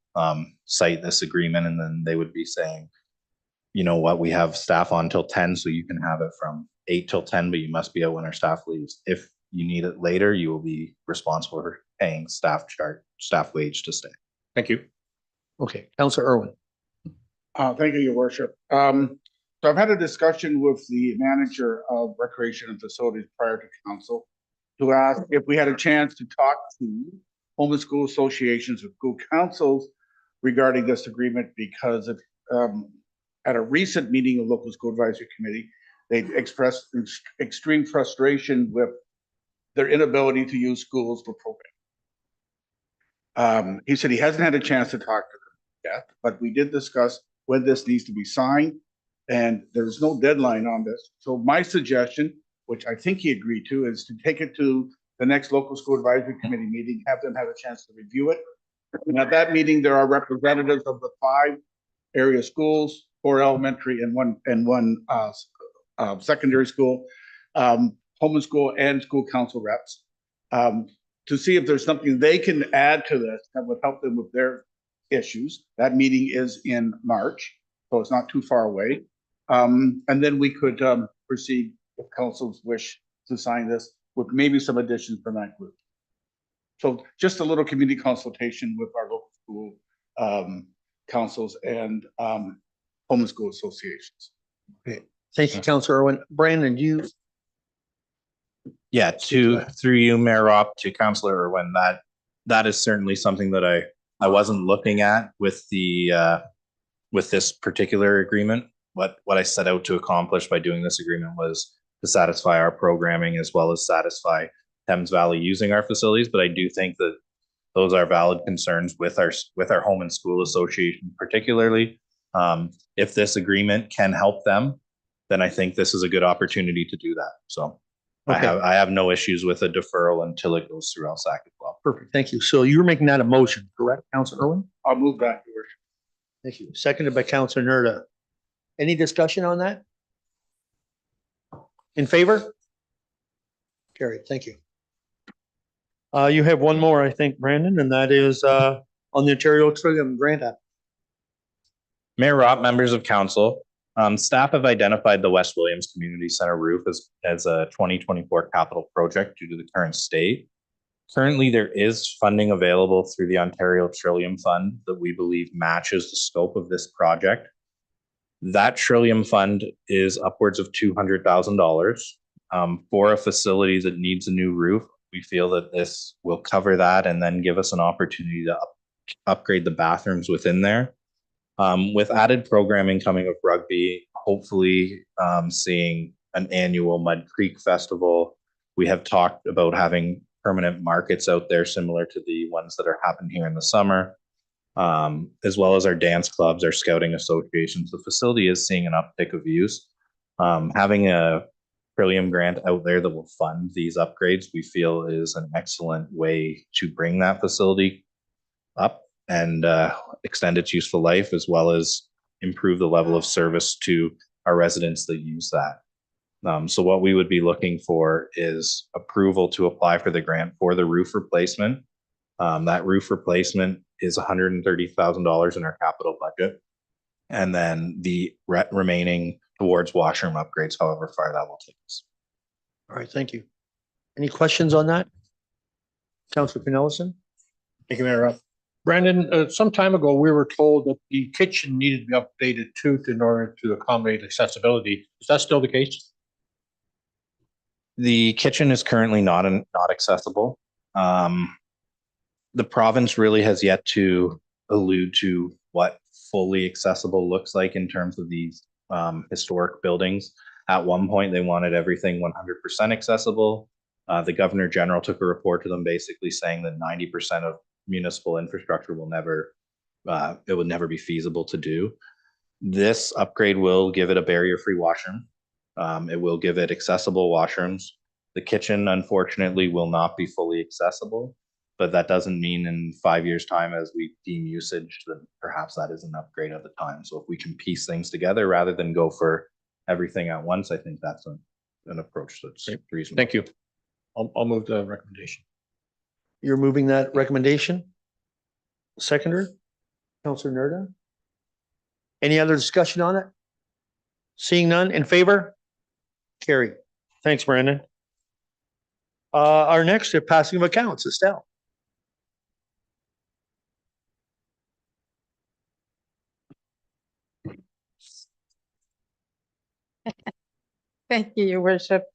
cite this agreement, and then they would be saying, you know what, we have staff on till 10, so you can have it from 8 till 10, but you must be out when our staff leaves. If you need it later, you will be responsible for paying staff wage to stay. Thank you. Okay, Counselor Irwin. Thank you, Your Worship. So I've had a discussion with the manager of Recreation and Facilities prior to council to ask if we had a chance to talk to home and school associations or school councils regarding this agreement, because of, at a recent meeting of local school advisory committee, they expressed extreme frustration with their inability to use schools for programming. He said he hasn't had a chance to talk to them yet, but we did discuss when this needs to be signed, and there's no deadline on this. So my suggestion, which I think he agreed to, is to take it to the next local school advisory committee meeting, have them have a chance to review it. And at that meeting, there are representatives of the 5 area schools, 4 elementary and one secondary school, home and school and school council reps, to see if there's something they can add to this that would help them with their issues. That meeting is in March, so it's not too far away. And then we could proceed if councils wish to sign this with maybe some additions from that group. So just a little community consultation with our local school councils and home and school associations. Okay, thank you, Counselor Irwin. Brandon, Yeah, through you, Mayor Ropp, to Councillor Irwin, that is certainly something that I wasn't looking at with with this particular agreement. What I set out to accomplish by doing this agreement was to satisfy our programming as well as satisfy Thames Valley using our facilities. But I do think that those are valid concerns with our home and school association, particularly. If this agreement can help them, then I think this is a good opportunity to do that. So okay, I have no issues with a deferral until it goes through LSAC as well. perfect, thank you. So you're making that a motion, correct, Counselor Irwin? I'll move that, Your Worship. Thank you. Seconded by Counselor Nerda. Any discussion on that? In favor? Carried, thank you. You have one more, I think, Brandon, and that is on the Ontario Trillium Grant app. Mayor Ropp, members of council, staff have identified the West Williams Community Center roof as a 2024 capital project due to the current state. Currently, there is funding available through the Ontario Trillium Fund that we believe matches the scope of this project. That Trillium Fund is upwards of $200,000 for a facility that needs a new roof. We feel that this will cover that and then give us an opportunity to upgrade the bathrooms within there. With added programming coming of rugby, hopefully seeing an annual Mud Creek Festival. We have talked about having permanent markets out there similar to the ones that are happening here in the summer, as well as our dance clubs, our scouting associations. The facility is seeing an uptick of use. Having a Trillium grant out there that will fund these upgrades, we feel is an excellent way to bring that facility up and extend its useful life, as well as improve the level of service to our residents that use that. So what we would be looking for is approval to apply for the grant for the roof replacement. That roof replacement is $130,000 in our capital budget. And then the remaining towards washroom upgrades, however far that will take us. All right, thank you. Any questions on that? Counselor Pinellison? Thank you, Mayor. Brandon, some time ago, we were told that the kitchen needed to be updated too in order to accommodate accessibility. Is that still the case? The kitchen is currently not accessible. The province really has yet to allude to what fully accessible looks like in terms of these historic buildings. At one point, they wanted everything 100% accessible. The Governor General took a report to them basically saying that 90% of municipal infrastructure will never, it would never be feasible to do. This upgrade will give it a barrier-free washroom. It will give it accessible washrooms. The kitchen, unfortunately, will not be fully accessible, but that doesn't mean in 5 years' time, as we deem usage, that perhaps that is an upgrade at the time. So if we can piece things together rather than go for everything at once, I think that's an approach that's reasonable. Thank you. I'll move the recommendation. You're moving that recommendation? Seconder, Councillor Nerda? Any other discussion on it? Seeing none, in favor? Carried. Thanks, Brandon. Our next, passing of accounts, Estelle. Thank you, Your Worship.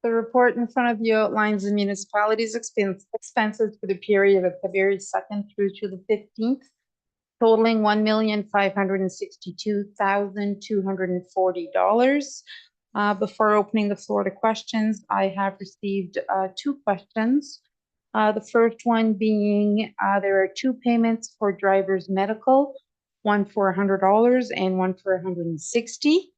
The report in front of you outlines the municipality's expenses for the period of February 2nd through to the 15th, totaling $1,562,240. Before opening the floor to questions, I have received 2 questions. The first one being there are 2 payments for driver's medical, one for $100 and one for $160.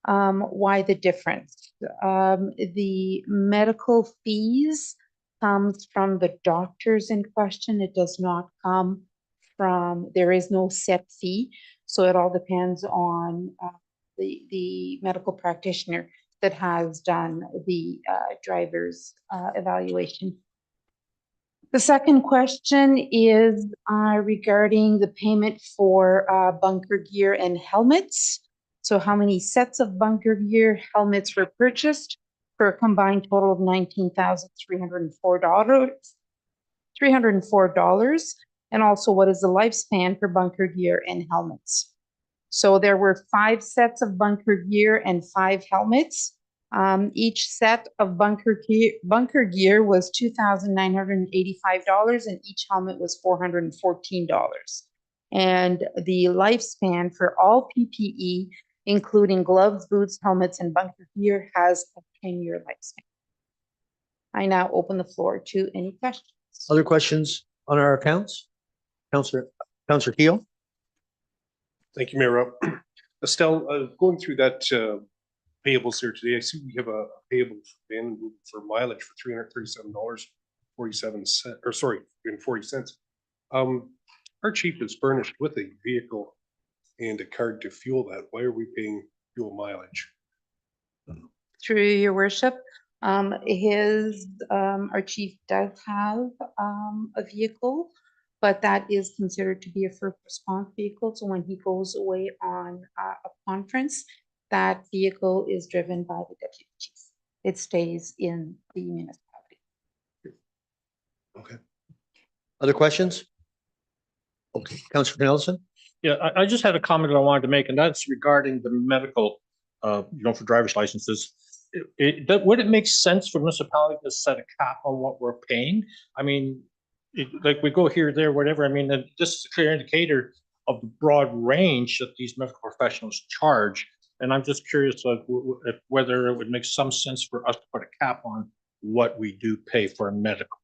Why the difference? The medical fees comes from the doctors in question. It does not come from, there is no set fee. So it all depends on the medical practitioner that has done the driver's evaluation. The second question is regarding the payment for bunker gear and helmets. So how many sets of bunker gear helmets were purchased for a combined total of $19,304? And also, what is the lifespan for bunker gear and helmets? So there were 5 sets of bunker gear and 5 helmets. Each set of bunker gear was $2,985 and each helmet was $414. And the lifespan for all PPE, including gloves, boots, helmets, and bunker gear, has a 10-year lifespan. I now open the floor to any questions. Other questions on our accounts? Councillor Keel? Thank you, Mayor. Estelle, going through that payables here today, I see we have a payable for mileage for $337.40. Our chief is furnished with a vehicle and a card to fuel that. Why are we paying fuel mileage? Through your worship, our chief does have a vehicle, but that is considered to be a first response vehicle. So when he goes away on a conference, that vehicle is driven by the deputy chief. It stays in the municipality. Okay. Other questions? Okay, Councillor Nelson? Yeah, I just had a comment that I wanted to make, and that's regarding the medical, for driver's licenses. Would it make sense for municipality to set a cap on what we're paying? I mean, like we go here, there, whatever. I mean, this is a clear indicator of the broad range that these medical professionals charge. And I'm just curious whether it would make some sense for us to put a cap on what we do pay for medical.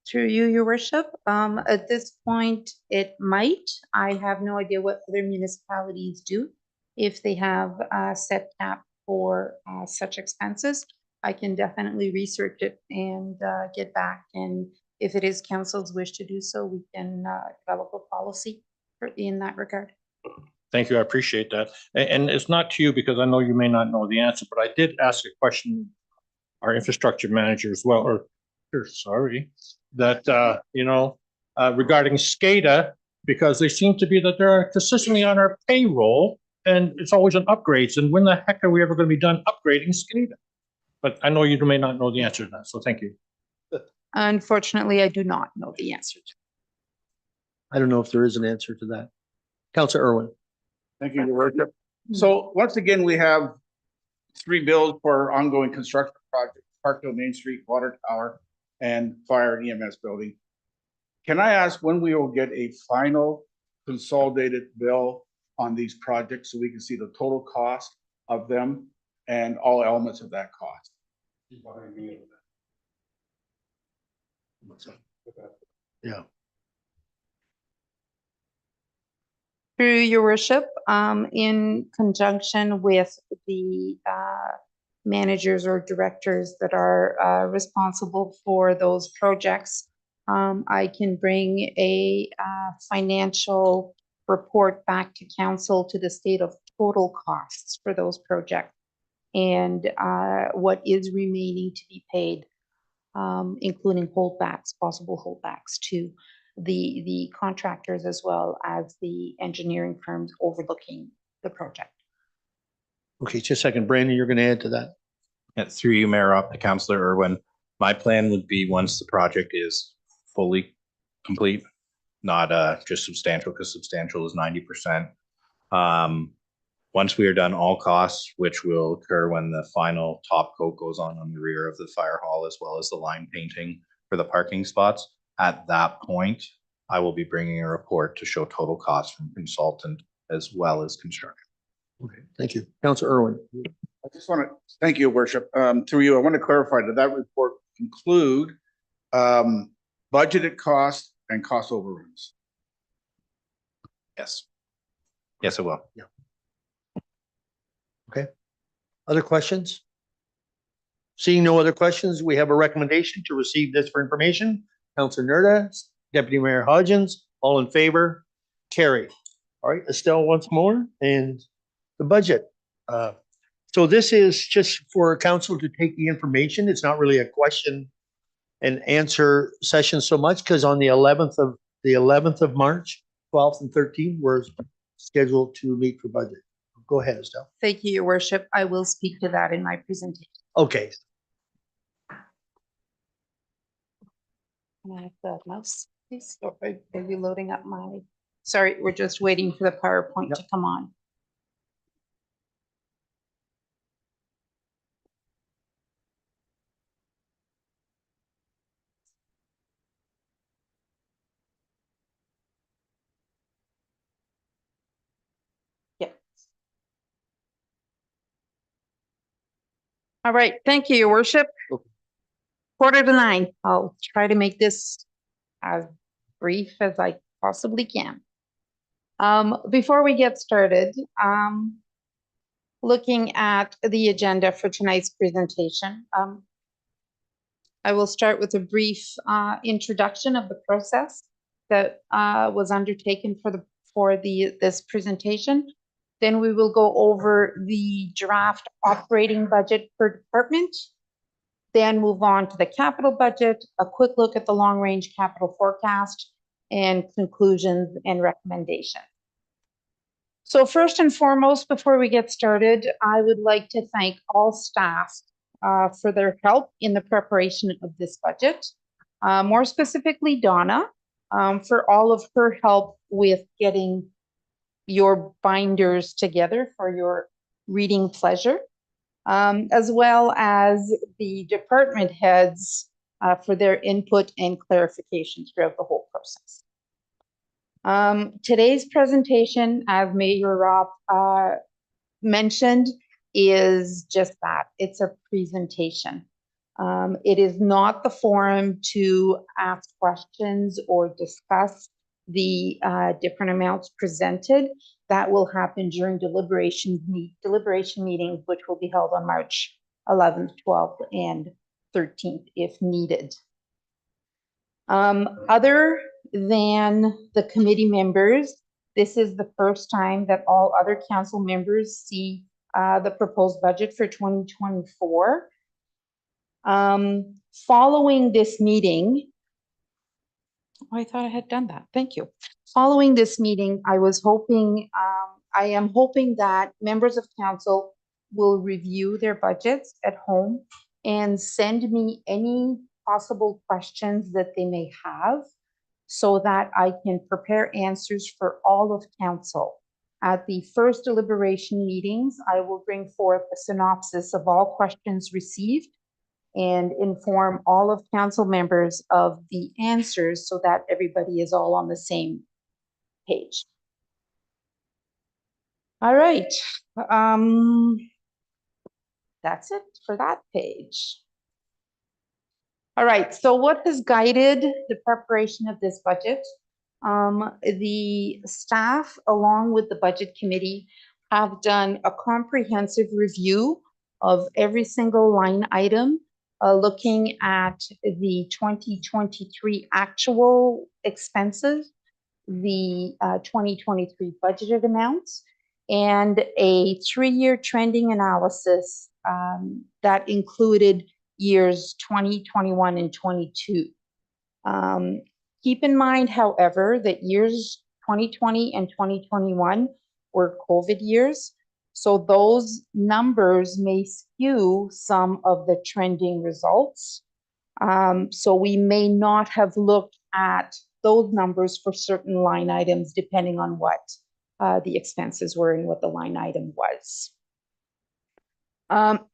Through you, your worship, at this point, it might. I have no idea what other municipalities do. If they have a set cap for such expenses, I can definitely research it and get back. And if it is council's wish to do so, we can develop a policy in that regard. Thank you. I appreciate that. And it's not to you because I know you may not know the answer, but I did ask a question, our infrastructure manager as well, regarding SCADA, because they seem to be that they're consistently on our payroll and it's always on upgrades. And when the heck are we ever going to be done upgrading SCADA? But I know you may not know the answer to that. So thank you. Unfortunately, I do not know the answer to. I don't know if there is an answer to that. Counselor Irwin. Thank you, Your Worship. So once again, we have 3 bills for ongoing construction projects, Parkville Main Street, Water Tower, and Fire and EMS Building. Can I ask when we will get a final consolidated bill on these projects so we can see the total cost of them and all elements of that cost? Yeah. Through your worship, in conjunction with the managers or directors that are responsible for those projects, I can bring a financial report back to council to the state of total costs for those projects and what is remaining to be paid, including holdbacks, possible holdbacks to the contractors as well as the engineering firms overlooking the project. Okay, just a second. Brandon, you're going to add to that. Yeah, through you, Mayor, up to Councillor Irwin. My plan would be once the project is fully complete, not just substantial, because substantial is 90%. Once we are done, all costs, which will occur when the final top coat goes on the rear of the fire hall, as well as the line painting for the parking spots. At that point, I will be bringing a report to show total costs from consultant as well as construction. Okay, thank you. Counselor Irwin. I just want to thank you, Worship. Through you, I want to clarify that that report include budgeted costs and cost overruns. Yes. Yes, it will. Okay. Other questions? Seeing no other questions, we have a recommendation to receive this for information. Counselor Nerda, Deputy Mayor Hodgins, all in favor? Carried. All right, Estelle once more, and the budget. So this is just for council to take the information. It's not really a question and answer session so much because on the 11th of March, 12th and 13th, we're scheduled to meet for budget. Go ahead, Estelle. Thank you, Your Worship. I will speak to that in my presentation. Okay. Can I have the mouse, please? Or are you loading up my? Sorry, we're just waiting for the PowerPoint to come on. Yeah. All right, thank you, Your Worship. 8:45. I'll try to make this as brief as I possibly can. Before we get started, looking at the agenda for tonight's presentation, I will start with a brief introduction of the process that was undertaken for this presentation. Then we will go over the draft operating budget per department, then move on to the capital budget, a quick look at the long-range capital forecast, and conclusions and recommendations. So first and foremost, before we get started, I would like to thank all staff for their help in the preparation of this budget. More specifically, Donna, for all of her help with getting your binders together for your reading pleasure, as well as the department heads for their input and clarification throughout the whole process. Today's presentation, as Mayor Rob mentioned, is just that. It's a presentation. It is not the forum to ask questions or discuss the different amounts presented. That will happen during deliberation meetings, which will be held on March 11th, 12th, and 13th if needed. Other than the committee members, this is the first time that all other council members see the proposed budget for 2024. Following this meeting, I thought I had done that. Thank you. Following this meeting, I am hoping that members of council will review their budgets at home and send me any possible questions that they may have so that I can prepare answers for all of council. At the first deliberation meetings, I will bring forth a synopsis of all questions received and inform all of council members of the answers so that everybody is all on the same page. All right. That's it for that page. All right, so what has guided the preparation of this budget? The staff, along with the budget committee, have done a comprehensive review of every single line item, looking at the 2023 actual expenses, the 2023 budgeted amounts, and a 3-year trending analysis that included years 2021 and 22. Keep in mind, however, that years 2020 and 2021 were COVID years, so those numbers may skew some of the trending results. So we may not have looked at those numbers for certain line items depending on what the expenses were and what the line item was.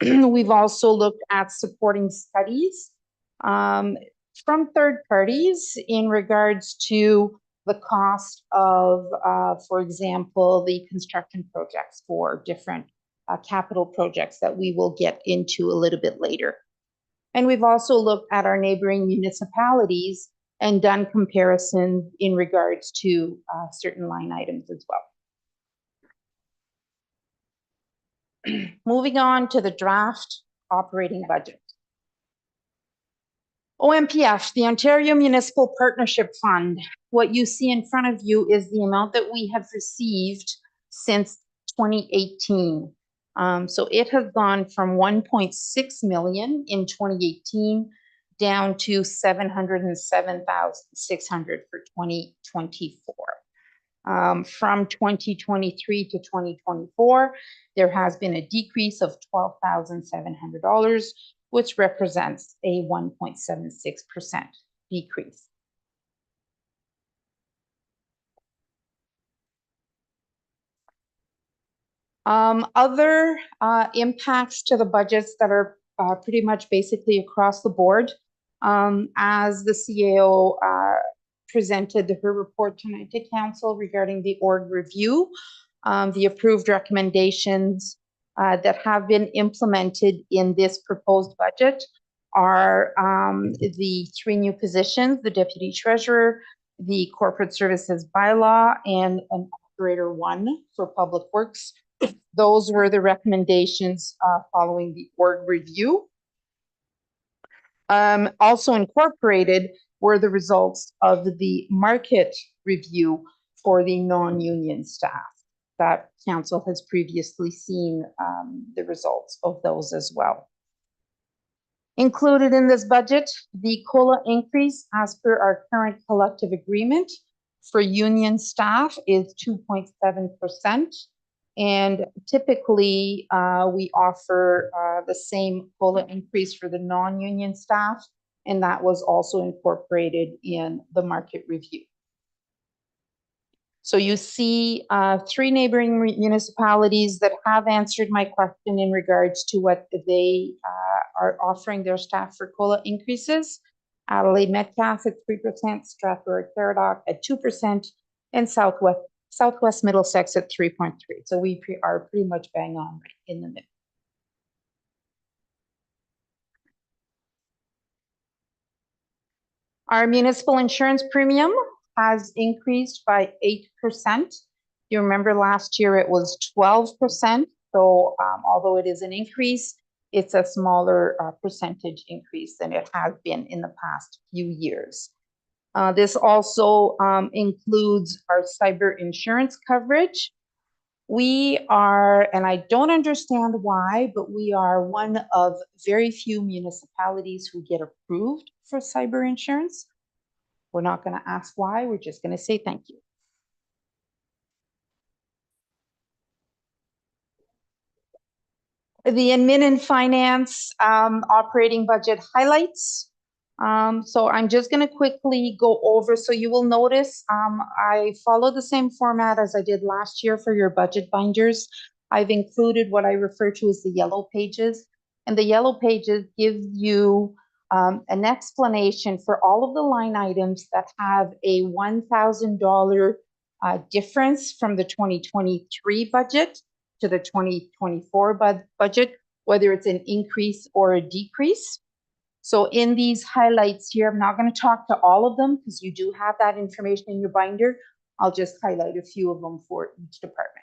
We've also looked at supporting studies from third parties in regards to the cost of, for example, the construction projects for different capital projects that we will get into a little bit later. And we've also looked at our neighboring municipalities and done comparisons in regards to certain line items as well. Moving on to the draft operating budget. OMPF, the Ontario Municipal Partnership Fund. What you see in front of you is the amount that we have received since 2018. So it has gone from 1.6 million in 2018 down to 707,600 for 2024. From 2023 to 2024, there has been a decrease of $12,700, which represents a 1.76% decrease. Other impacts to the budgets that are pretty much basically across the board. As the CAO presented her report tonight to council regarding the org review, the approved recommendations that have been implemented in this proposed budget are the 3 new positions, the deputy treasurer, the corporate services bylaw, and an operator 1 for public works. Those were the recommendations following the org review. Also incorporated were the results of the market review for the non-union staff. That council has previously seen the results of those as well. Included in this budget, the COLA increase as per our current collective agreement for union staff is 2.7%. And typically, we offer the same COLA increase for the non-union staff, and that was also incorporated in the market review. So you see 3 neighboring municipalities that have answered my question in regards to what they are offering their staff for COLA increases. Adelaide Metcalfe at 3%, Strathroy Caradoc at 2%, and Southwest Middlesex at 3.3%. So we are pretty much bang on right in the middle. Our municipal insurance premium has increased by 8%. You remember last year it was 12%. So although it is an increase, it's a smaller percentage increase than it has been in the past few years. This also includes our cyber insurance coverage. We are, and I don't understand why, but we are one of very few municipalities who get approved for cyber insurance. We're not going to ask why, we're just going to say thank you. The admin and finance operating budget highlights. So I'm just going to quickly go over. So you will notice I follow the same format as I did last year for your budget binders. I've included what I refer to as the yellow pages. And the yellow pages give you an explanation for all of the line items that have a $1,000 difference from the 2023 budget to the 2024 budget, whether it's an increase or a decrease. So in these highlights here, I'm not going to talk to all of them because you do have that information in your binder. I'll just highlight a few of them for each department.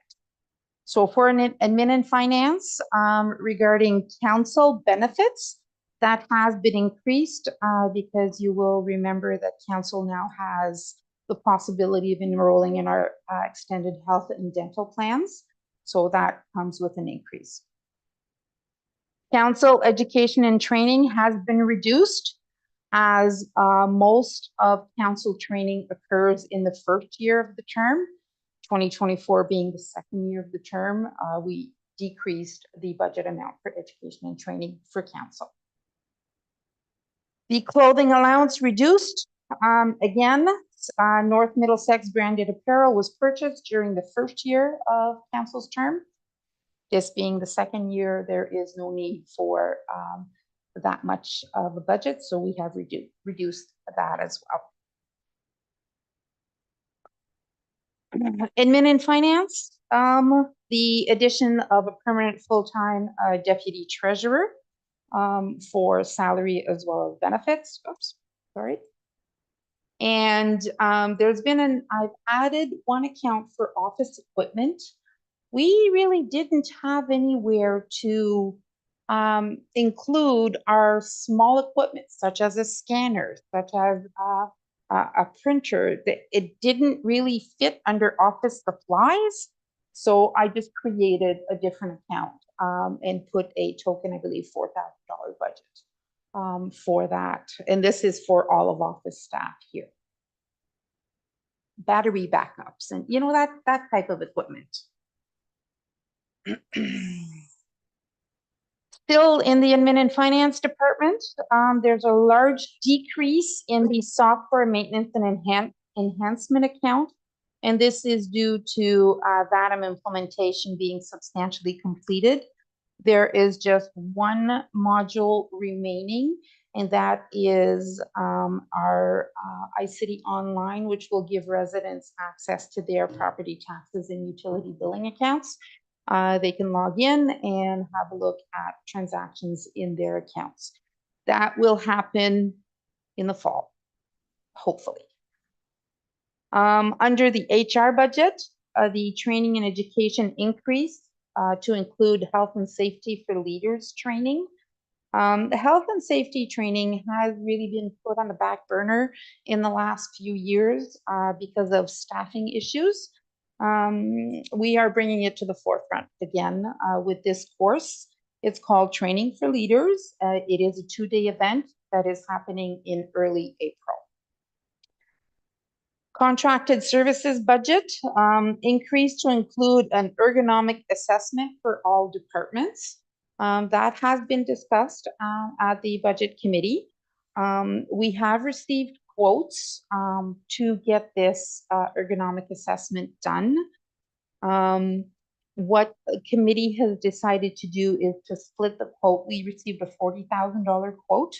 So for an admin and finance, regarding council benefits, that has been increased because you will remember that council now has the possibility of enrolling in our extended health and dental plans. So that comes with an increase. Council education and training has been reduced as most of council training occurs in the first year of the term, 2024 being the second year of the term. We decreased the budget amount for education and training for council. The clothing allowance reduced. Again, North Middlesex branded apparel was purchased during the first year of council's term. This being the second year, there is no need for that much of a budget, so we have reduced that as well. Admin and finance, the addition of a permanent full-time deputy treasurer for salary as well as benefits. Oops, sorry. And there's been I've added one account for office equipment. We really didn't have anywhere to include our small equipment, such as a scanner, such as a printer. It didn't really fit under office supplies. So I just created a different account and put a token, I believe, $4,000 budget for that. And this is for all of office staff here. Battery backups and, you know, that type of equipment. Still in the admin and finance department, there's a large decrease in the software maintenance and enhancement account. And this is due to VATM implementation being substantially completed. There is just one module remaining, and that is our iCity Online, which will give residents access to their property taxes and utility billing accounts. They can log in and have a look at transactions in their accounts. That will happen in the fall, hopefully. Under the HR budget, the training and education increase to include health and safety for leaders training. The health and safety training has really been put on the back burner in the last few years because of staffing issues. We are bringing it to the forefront again with this course. It's called Training for Leaders. It is a 2-day event that is happening in early April. Contracted services budget increased to include an ergonomic assessment for all departments. That has been discussed at the budget committee. We have received quotes to get this ergonomic assessment done. What the committee has decided to do is to split the quote. We received a $40,000 quote.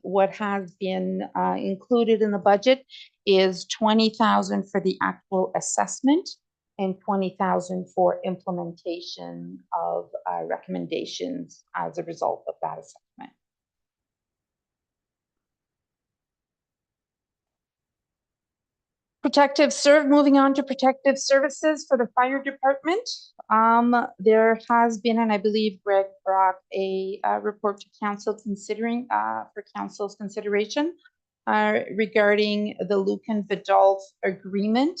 What has been included in the budget is $20,000 for the actual assessment and $20,000 for implementation of recommendations as a result of that assessment. Moving on to protective services for the fire department. There has been, and I believe Greg brought a report to council for council's consideration regarding the Lucan Vidal agreement.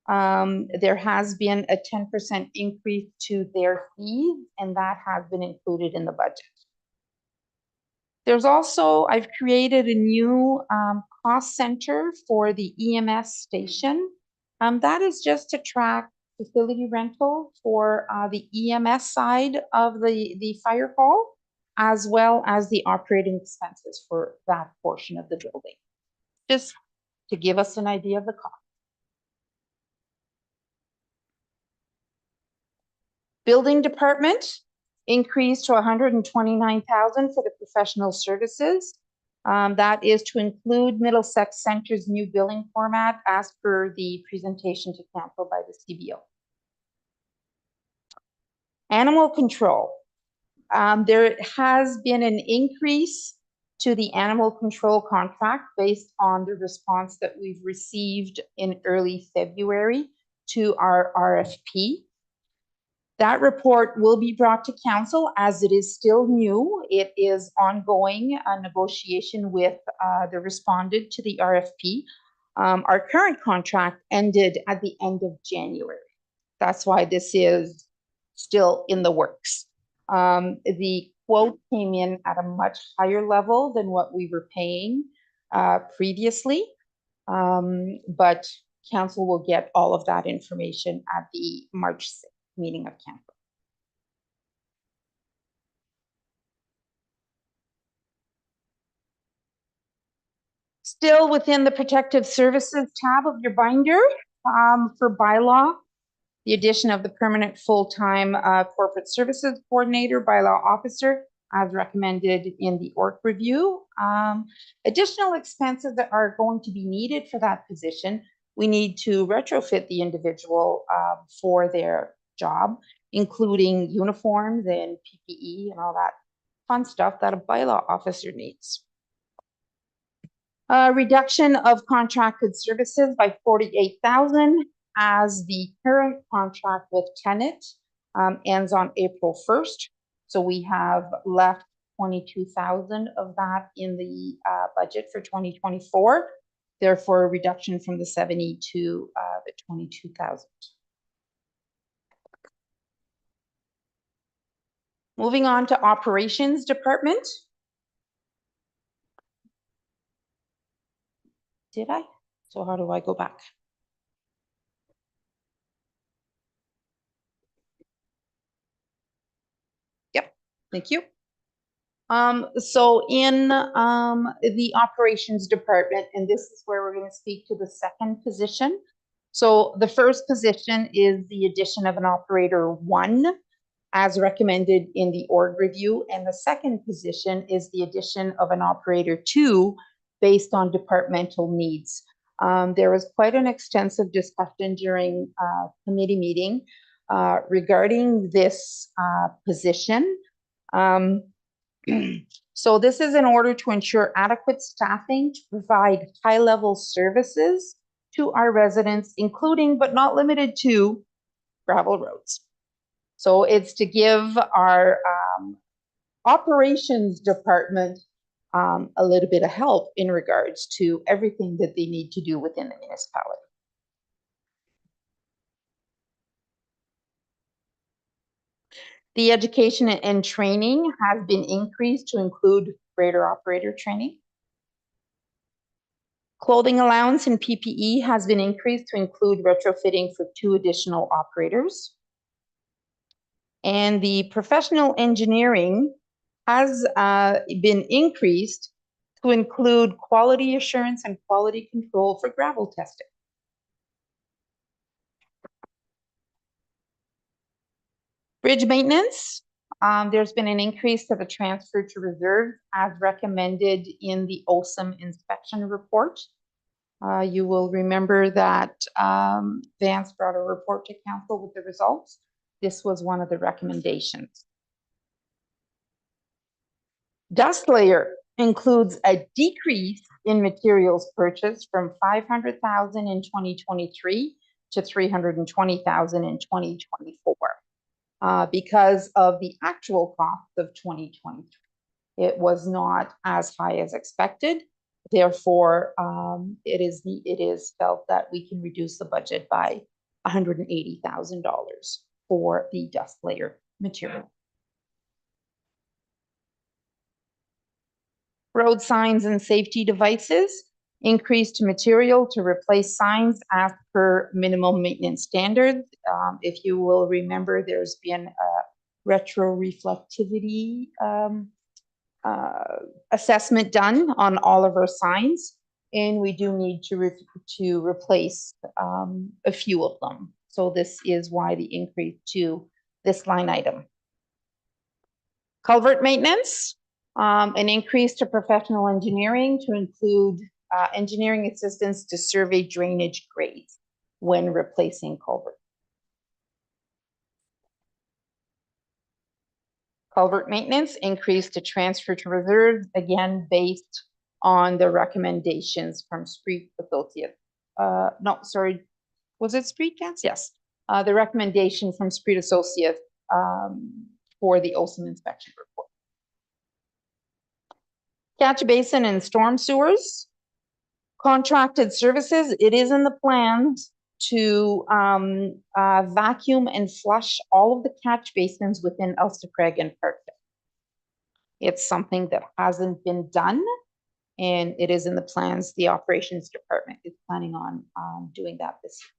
There has been a 10% increase to their fees, and that has been included in the budget. There's also, I've created a new cost center for the EMS station. That is just to track facility rental for the EMS side of the fire call. as well as the operating expenses for that portion of the building. Just to give us an idea of the cost. Building department increased to 129,000 for the professional services. That is to include Middlesex Center's new billing format as per the presentation to council by the CBO. Animal control. There has been an increase to the animal control contract based on the response that we've received in early February to our RFP. That report will be brought to council as it is still new. It is ongoing negotiation with the respondent to the RFP. Our current contract ended at the end of January. That's why this is still in the works. The quote came in at a much higher level than what we were paying previously, but council will get all of that information at the March 6th meeting of council. Still within the protective services tab of your binder, for bylaw, the addition of the permanent full-time corporate services coordinator, bylaw officer, as recommended in the org review. Additional expenses that are going to be needed for that position, we need to retrofit the individual for their job, including uniforms and PPE and all that fun stuff that a bylaw officer needs. Reduction of contracted services by 48,000 as the current contract with Tenet ends on April 1st. So we have left 22,000 of that in the budget for 2024. Therefore, a reduction from the 70 to the 22,000. Moving on to operations department. Did I? So how do I go back? Yep, thank you. So in the operations department, and this is where we're going to speak to the second position. So the first position is the addition of an operator 1 as recommended in the org review. And the second position is the addition of an operator 2 based on departmental needs. There was quite an extensive discussion during committee meeting regarding this position. So this is in order to ensure adequate staffing to provide high-level services to our residents, including but not limited to gravel roads. So it's to give our operations department a little bit of help in regards to everything that they need to do within the municipality. The education and training has been increased to include greater operator training. Clothing allowance and PPE has been increased to include retrofitting for 2 additional operators. And the professional engineering has been increased to include quality assurance and quality control for gravel testing. Bridge maintenance, there's been an increase of a transfer to reserve as recommended in the OSAM inspection report. You will remember that Vance brought a report to council with the results. This was one of the recommendations. Dust layer includes a decrease in materials purchased from 500,000 in 2023 to 320,000 in 2024 because of the actual cost of 2023. It was not as high as expected. Therefore, it is felt that we can reduce the budget by $180,000 for the dust layer material. Road signs and safety devices increased material to replace signs as per minimum maintenance standards. If you will remember, there's been a retroreflectivity assessment done on all of our signs, and we do need to replace a few of them. So this is why the increase to this line item. Culvert maintenance, an increase to professional engineering to include engineering assistance to survey drainage grades when replacing culvert. Culvert maintenance increase to transfer to reserve, again, based on the recommendations from Street Associates. No, sorry, was it Street Cats? Yes. The recommendation from Street Associates for the OSIM inspection report. Catch basin and storm sewers. Contracted services, it is in the plans to vacuum and flush all of the catch basins within Ulster Craig and Parkdale. It's something that hasn't been done, and it is in the plans. The operations department is planning on doing that this year.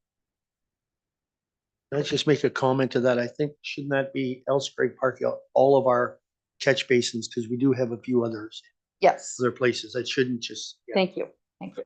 Let's just make a comment to that. I think, shouldn't that be Elscraig Park, all of our catch basins, because we do have a few others, Yes, other places. That shouldn't just. Yeah. thank you, thank you.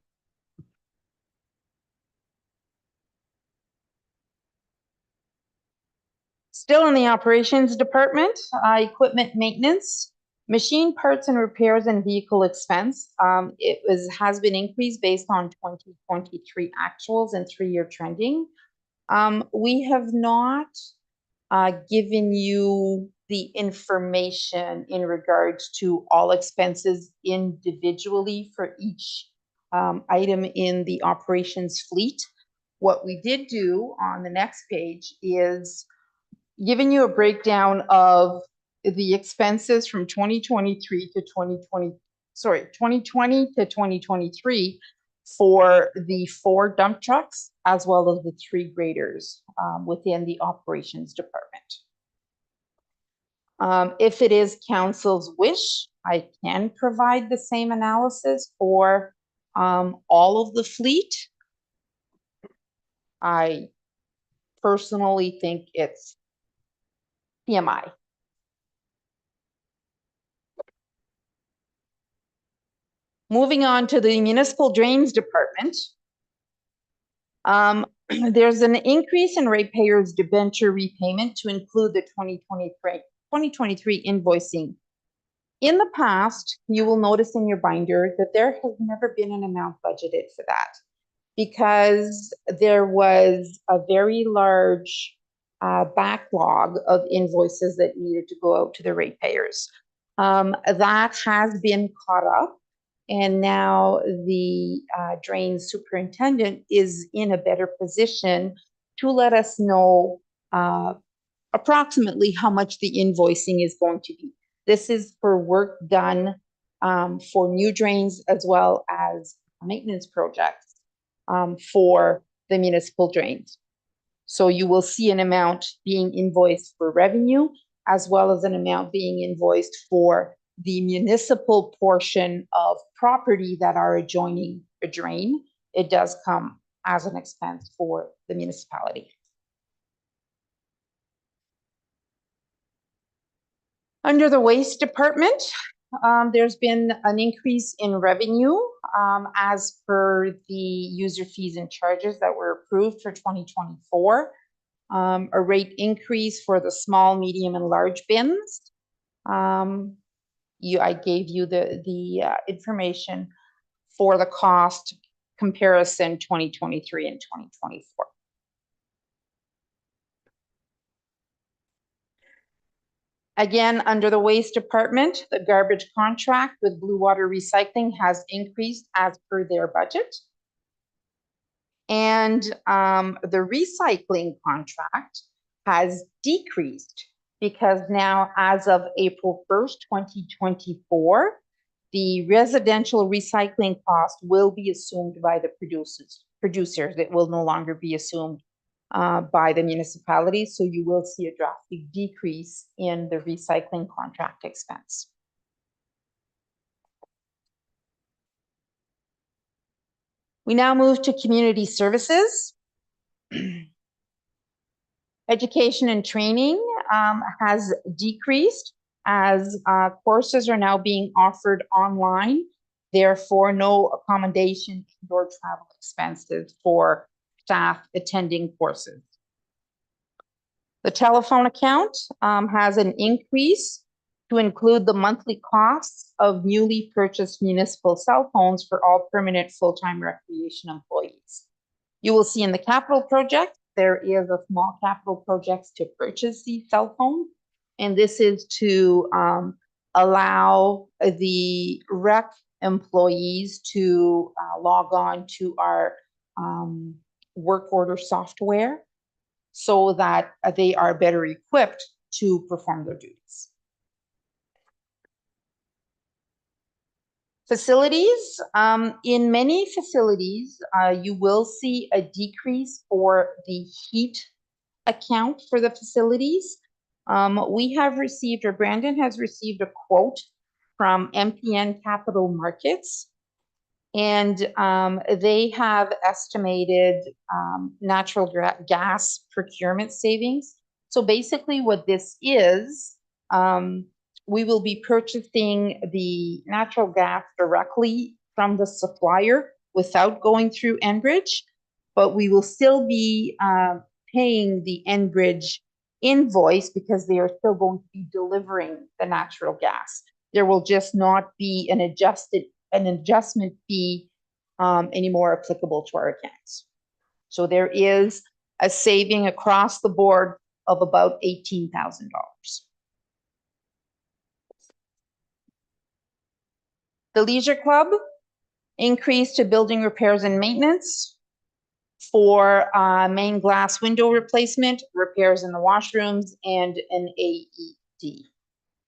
Still in the operations department, equipment maintenance, machine parts and repairs and vehicle expense. Has been increased based on 2023 actuals and 3-year trending. We have not given you the information in regards to all expenses individually for each item in the operations fleet. What we did do on the next page is giving you a breakdown of the expenses from 2023 to 2020, 2020 to 2023 for the 4 dump trucks as well as the 3 graders within the operations department. If it is council's wish, I can provide the same analysis for all of the fleet. I personally think it's PMI. Moving on to the municipal drains department. There's an increase in ratepayers' debenture repayment to include the 2023 invoicing. In the past, you will notice in your binder that there has never been an amount budgeted for that because there was a very large backlog of invoices that needed to go out to the ratepayers. That has been caught up, and now the drain superintendent is in a better position to let us know approximately how much the invoicing is going to be. This is for work done for new drains as well as maintenance projects for the municipal drains. So you will see an amount being invoiced for revenue as well as an amount being invoiced for the municipal portion of property that are adjoining a drain. It does come as an expense for the municipality. Under the waste department, there's been an increase in revenue as per the user fees and charges that were approved for 2024. A rate increase for the small, medium, and large bins. I gave you the information for the cost comparison 2023 and 2024. Again, under the waste department, the garbage contract with Blue Water Recycling has increased as per their budget. And the recycling contract has decreased because now, as of April 1st, 2024, the residential recycling cost will be assumed by the producers. It will no longer be assumed by the municipality. So you will see a drastic decrease in the recycling contract expense. We now move to community services. Education and training has decreased as courses are now being offered online. Therefore, no accommodation or travel expenses for staff attending courses. The telephone account has an increase to include the monthly costs of newly purchased municipal cell phones for all permanent full-time recreation employees. You will see in the capital project, there is a small capital projects to purchase these cell phones. And this is to allow the rec employees to log on to our work order software so that they are better equipped to perform their duties. Facilities, in many facilities, you will see a decrease for the heat account for the facilities. We have received, or Brandon has received, a quote from MPN Capital Markets, and they have estimated natural gas procurement savings. So basically what this is, we will be purchasing the natural gas directly from the supplier without going through Enbridge, but we will still be paying the Enbridge invoice because they are still going to be delivering the natural gas. There will just not be an adjustment fee anymore applicable to our accounts. So there is a saving across the board of about $18,000. The Leisure Club increased to building repairs and maintenance for main glass window replacement, repairs in the washrooms, and an AED.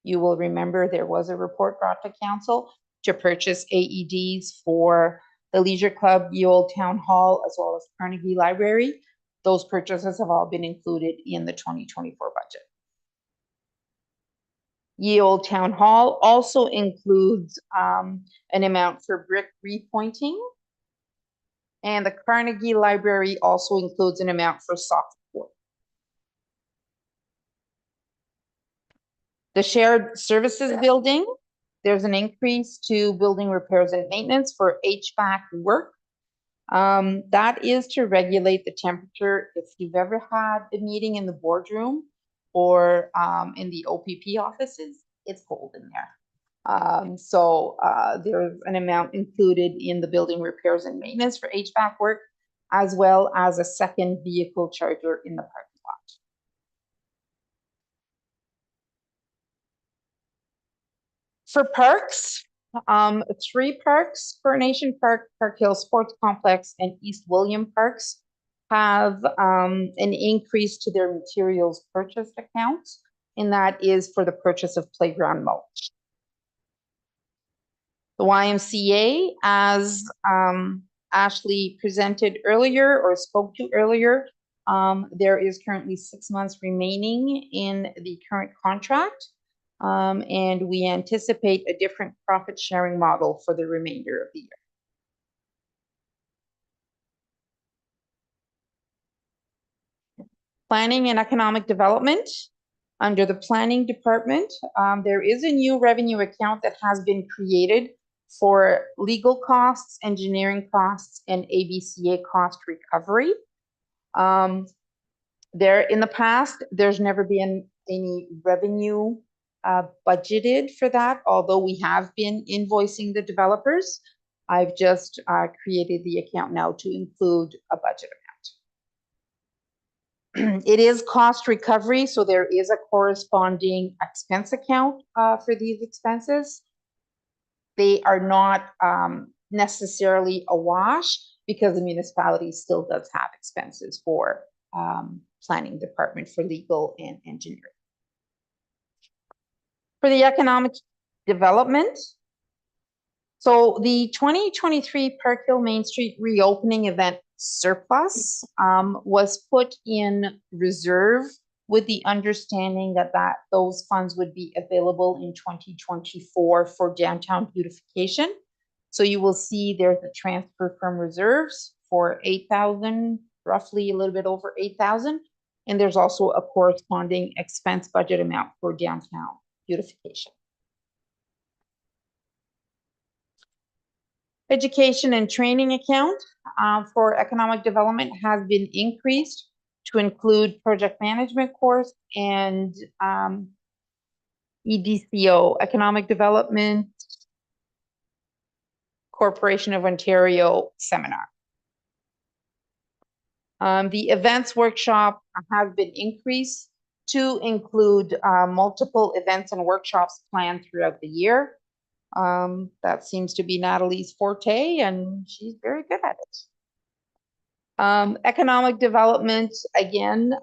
You will remember there was a report brought to council to purchase AEDs for the Leisure Club, Ye Old Town Hall, as well as Carnegie Library. Those purchases have all been included in the 2024 budget. Ye Old Town Hall also includes an amount for brick repointing, and the Carnegie Library also includes an amount for soft wood. The shared services building, there's an increase to building repairs and maintenance for HVAC work. That is to regulate the temperature. If you've ever had a meeting in the boardroom or in the OPP offices, it's cold in there. So there's an amount included in the building repairs and maintenance for HVAC work, as well as a second vehicle charger in the parking lot. For parks, 3 parks, Coronation Park, Park Hill Sports Complex, and East William Parks have an increase to their materials purchased accounts, and that is for the purchase of playground mulch. The YMCA, as Ashley presented earlier or spoke to earlier, there is currently 6 months remaining in the current contract. And we anticipate a different profit sharing model for the remainder of the year. Planning and economic development. Under the planning department, there is a new revenue account that has been created for legal costs, engineering costs, and ABCA cost recovery. There in the past, there's never been any revenue budgeted for that, although we have been invoicing the developers. I've just created the account now to include a budget account. It is cost recovery, so there is a corresponding expense account for these expenses. They are not necessarily a wash because the municipality still does have expenses for planning department for legal and engineering. For the economic development, so the 2023 Park Hill Main Street reopening event surplus was put in reserve with the understanding that those funds would be available in 2024 for downtown beautification. So you will see there's a transfer from reserves for 8,000, roughly a little bit over 8,000. And there's also a corresponding expense budget amount for downtown beautification. Education and training account for economic development has been increased to include project management course and EDCO, Economic Development Corporation of Ontario seminar. The events workshop has been increased to include multiple events and workshops planned throughout the year. That seems to be Natalie's forte, and she's very good at it. Economic development, again,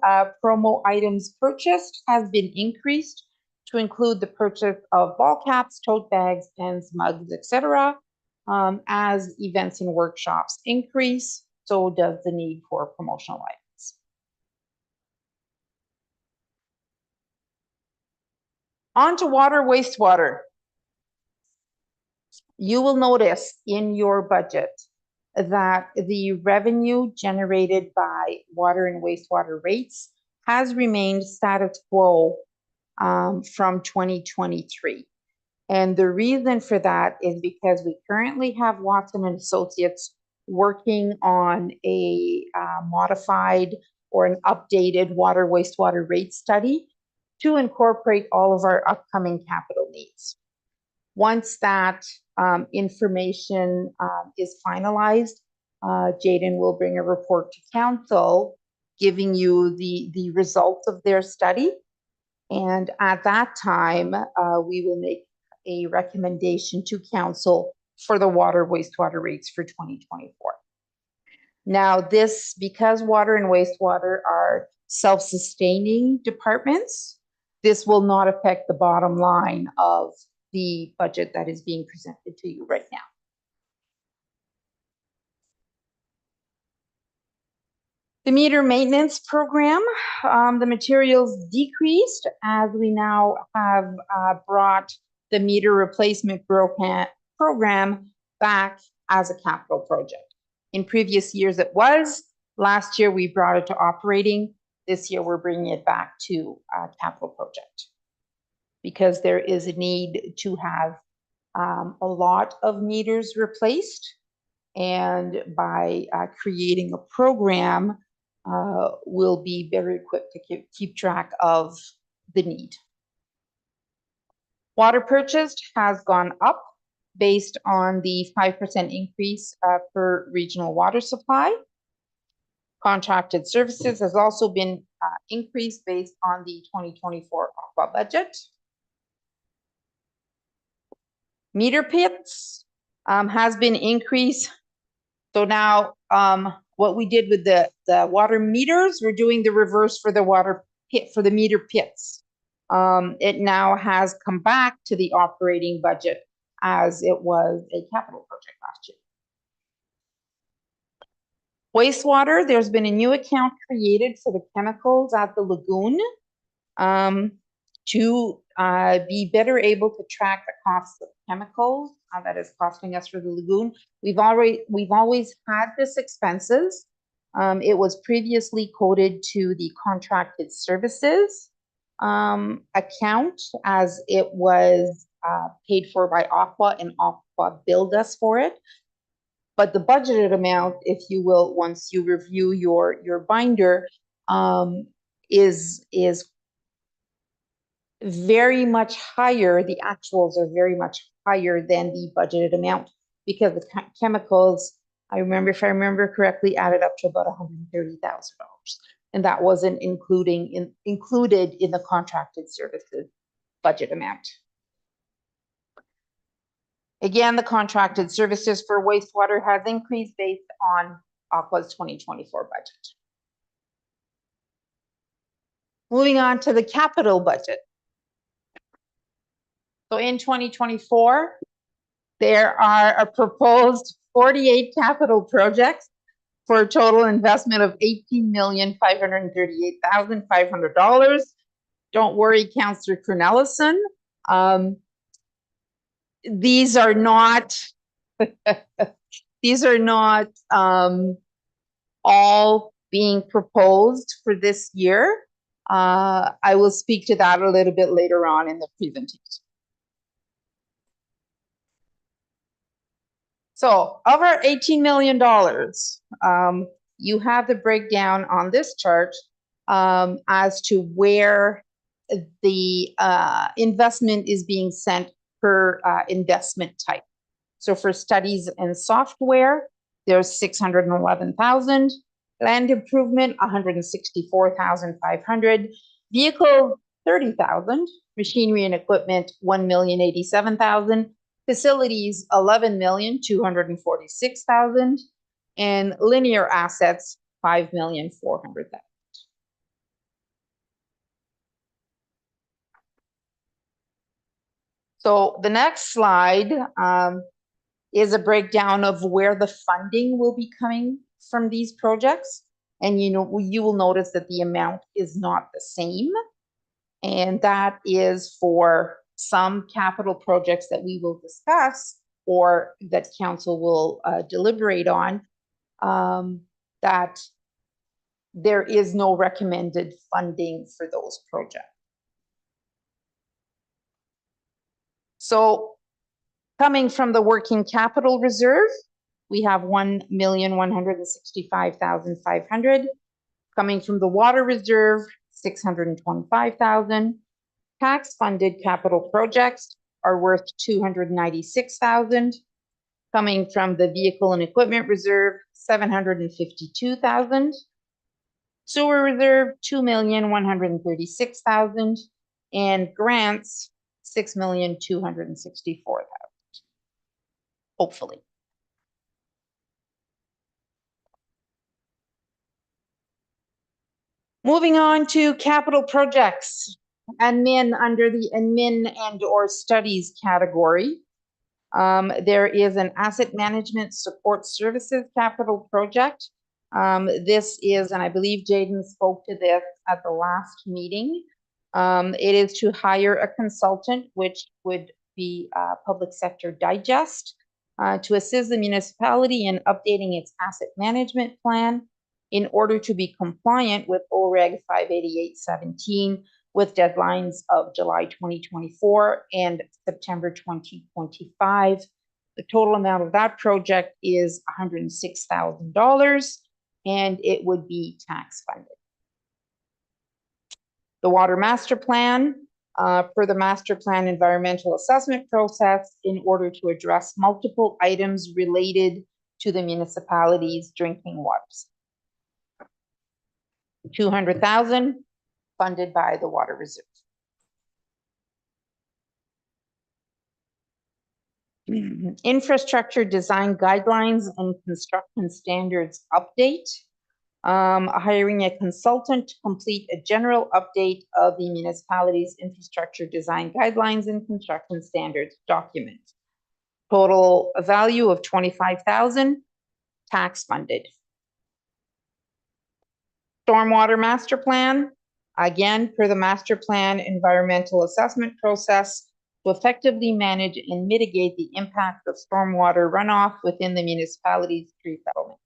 promo items purchased has been increased to include the purchase of ball caps, tote bags, pens, mugs, etc. As events and workshops increase, so does the need for promotional items. On to water, wastewater. You will notice in your budget that the revenue generated by water and wastewater rates has remained status quo from 2023. And the reason for that is because we currently have Watson and Associates working on a modified or an updated water wastewater rate study to incorporate all of our upcoming capital needs. Once that information is finalized, Jayden will bring a report to council giving you the results of their study. And at that time, we will make a recommendation to council for the water wastewater rates for 2024. Now this, because water and wastewater are self-sustaining departments, this will not affect the bottom line of the budget that is being presented to you right now. The meter maintenance program, the materials decreased as we now have brought the meter replacement program back as a capital project. In previous years it was. Last year we brought it to operating. This year we're bringing it back to a capital project because there is a need to have a lot of meters replaced. And by creating a program, we'll be better equipped to keep track of the need. Water purchased has gone up based on the 5% increase per regional water supply. Contracted services has also been increased based on the 2024 AQUA budget. Meter pits has been increased. So now what we did with the water meters, we're doing the reverse for the water pit, for the meter pits. It now has come back to the operating budget as it was a capital project last year. Wastewater, there's been a new account created for the chemicals at the lagoon to be better able to track the costs of chemicals that is costing us for the lagoon. We've always had this expenses. It was previously coded to the contracted services account as it was paid for by AQUA, and AQUA billed us for it. But the budgeted amount, if you will, once you review your binder, is very much higher. The actuals are very much higher than the budgeted amount because the chemicals, I remember, if I remember correctly, added up to about $130,000. And that wasn't included in the contracted services budget amount. Again, the contracted services for wastewater has increased based on AQUA's 2024 budget. Moving on to the capital budget. So in 2024, there are a proposed 48 capital projects for a total investment of $18,538,500. Don't worry, Councillor Cornelison. These are not all being proposed for this year. I will speak to that a little bit later on in the presentation. So of our $18 million, you have the breakdown on this chart as to where the investment is being sent per investment type. So for studies and software, there's 611,000. Land improvement, 164,500. Vehicle, 30,000. Machinery and equipment, 1,087,000. Facilities, 11,246,000. And linear assets, 5,400,000. So the next slide is a breakdown of where the funding will be coming from these projects. And you will notice that the amount is not the same. And that is for some capital projects that we will discuss or that council will deliberate on, that there is no recommended funding for those projects. So coming from the working capital reserve, we have 1,165,500. Coming from the water reserve, 625,000. Tax funded capital projects are worth 296,000. Coming from the vehicle and equipment reserve, 752,000. Sewer reserve, 2,136,000. And grants, 6,264,000. Hopefully. Moving on to capital projects, admin under the admin and or studies category. There is an asset management support services capital project. This is, and I believe Jaden spoke to this at the last meeting. It is to hire a consultant, which would be Public Sector Digest, to assist the municipality in updating its asset management plan in order to be compliant with OREG 58817 with deadlines of July 2024 and September 2025. The total amount of that project is $106,000 and it would be tax funded. The water master plan, per the master plan environmental assessment process, in order to address multiple items related to the municipality's drinking waters. 200,000 funded by the water reserve. Infrastructure design guidelines and construction standards update. Hiring a consultant to complete a general update of the municipality's infrastructure design guidelines and construction standards document. Total value of 25,000, tax funded. Stormwater master plan, again, per the master plan environmental assessment process, to effectively manage and mitigate the impact of stormwater runoff within the municipality's tree settlement.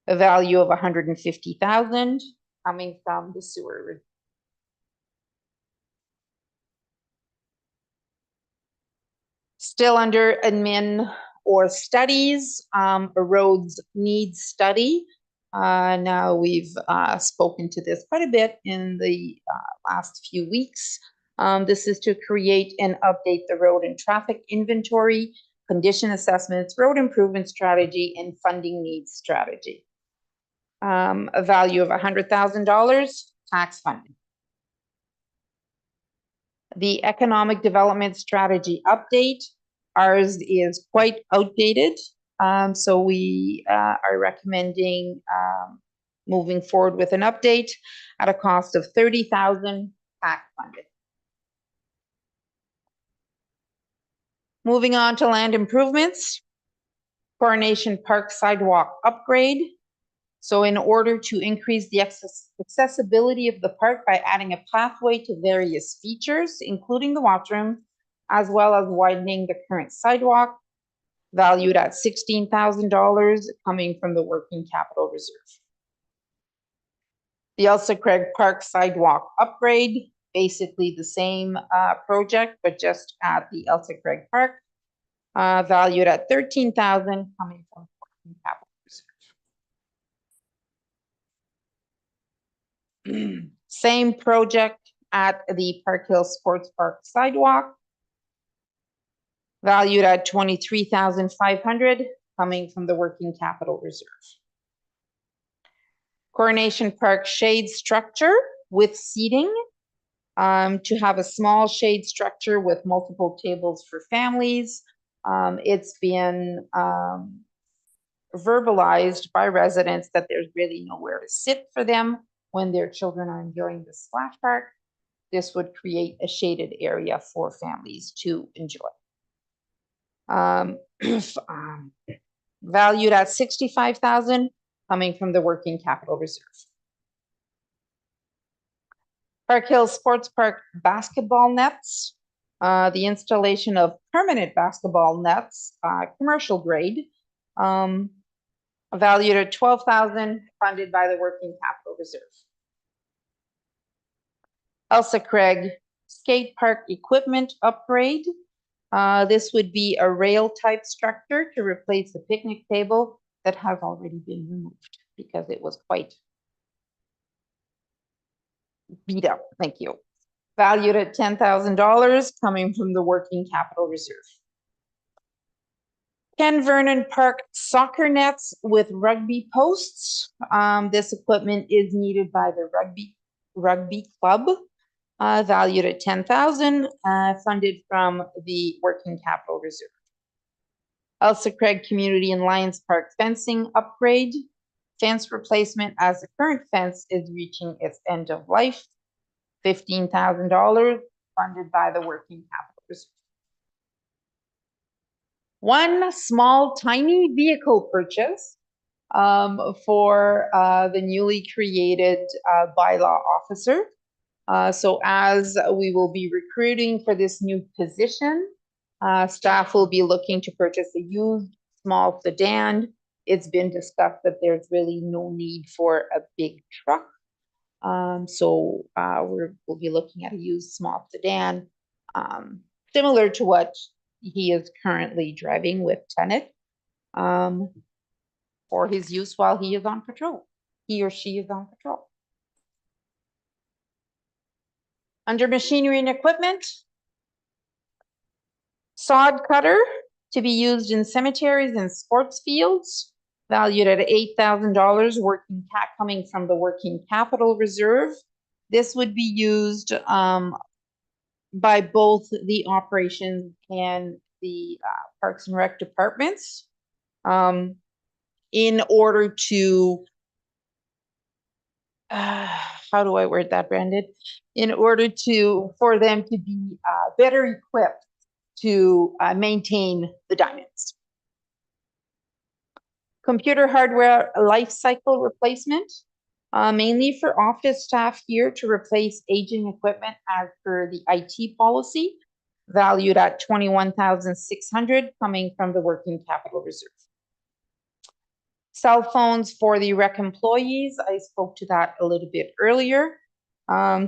A value of 150,000 coming from the sewer. Still under admin or studies, a roads needs study. Now we've spoken to this quite a bit in the last few weeks. This is to create and update the road and traffic inventory, condition assessments, road improvement strategy, and funding needs strategy. A value of $100,000, tax funding. The economic development strategy update, ours is quite outdated. So we are recommending moving forward with an update at a cost of $30,000, tax funded. Moving on to land improvements, Coronation Park sidewalk upgrade. So in order to increase the accessibility of the park by adding a pathway to various features, including the washroom, as well as widening the current sidewalk, valued at $16,000 coming from the working capital reserve. The Elsa Craig Park sidewalk upgrade, basically the same project, but just at the Elsa Craig Park, valued at 13,000 coming from working capital reserve. Same project at the Park Hill Sports Park sidewalk, valued at 23,500 coming from the working capital reserve. Coronation Park shade structure with seating, to have a small shade structure with multiple tables for families. It's been verbalized by residents that there's really nowhere to sit for them when their children are enjoying the splash park. This would create a shaded area for families to enjoy. Valued at 65,000 coming from the working capital reserve. Park Hill Sports Park basketball nets, the installation of permanent basketball nets, commercial grade, valued at 12,000, funded by the working capital reserve. Elsa Craig skate park equipment upgrade. This would be a rail type structure to replace the picnic table that has already been removed because it was quite beat up. Thank you. Valued at $10,000 coming from the working capital reserve. Ken Vernon Park soccer nets with rugby posts. This equipment is needed by the rugby club, valued at $10,000, funded from the working capital reserve. Elsa Craig Community and Lions Park fencing upgrade, fence replacement as the current fence is reaching its end of life, $15,000, funded by the working capital reserve. One small, tiny vehicle purchase for the newly created bylaw officer. So as we will be recruiting for this new position, staff will be looking to purchase a used small sedan. It's been discussed that there's really no need for a big truck. So we'll be looking at a used small sedan, similar to what he is currently driving with Tenet, for his use while he is on patrol. He or she is on patrol. Under machinery and equipment, sod cutter to be used in cemeteries and sports fields, valued at $8,000, coming from the working capital reserve. This would be used by both the operations and the Parks and Rec departments in order to, how do I word that, Brandon? In order for them to be better equipped to maintain the diamonds. Computer hardware life cycle replacement, mainly for office staff here to replace aging equipment as per the IT policy, valued at $21,600, coming from the working capital reserve. Cell phones for the rec employees, I spoke to that a little bit earlier.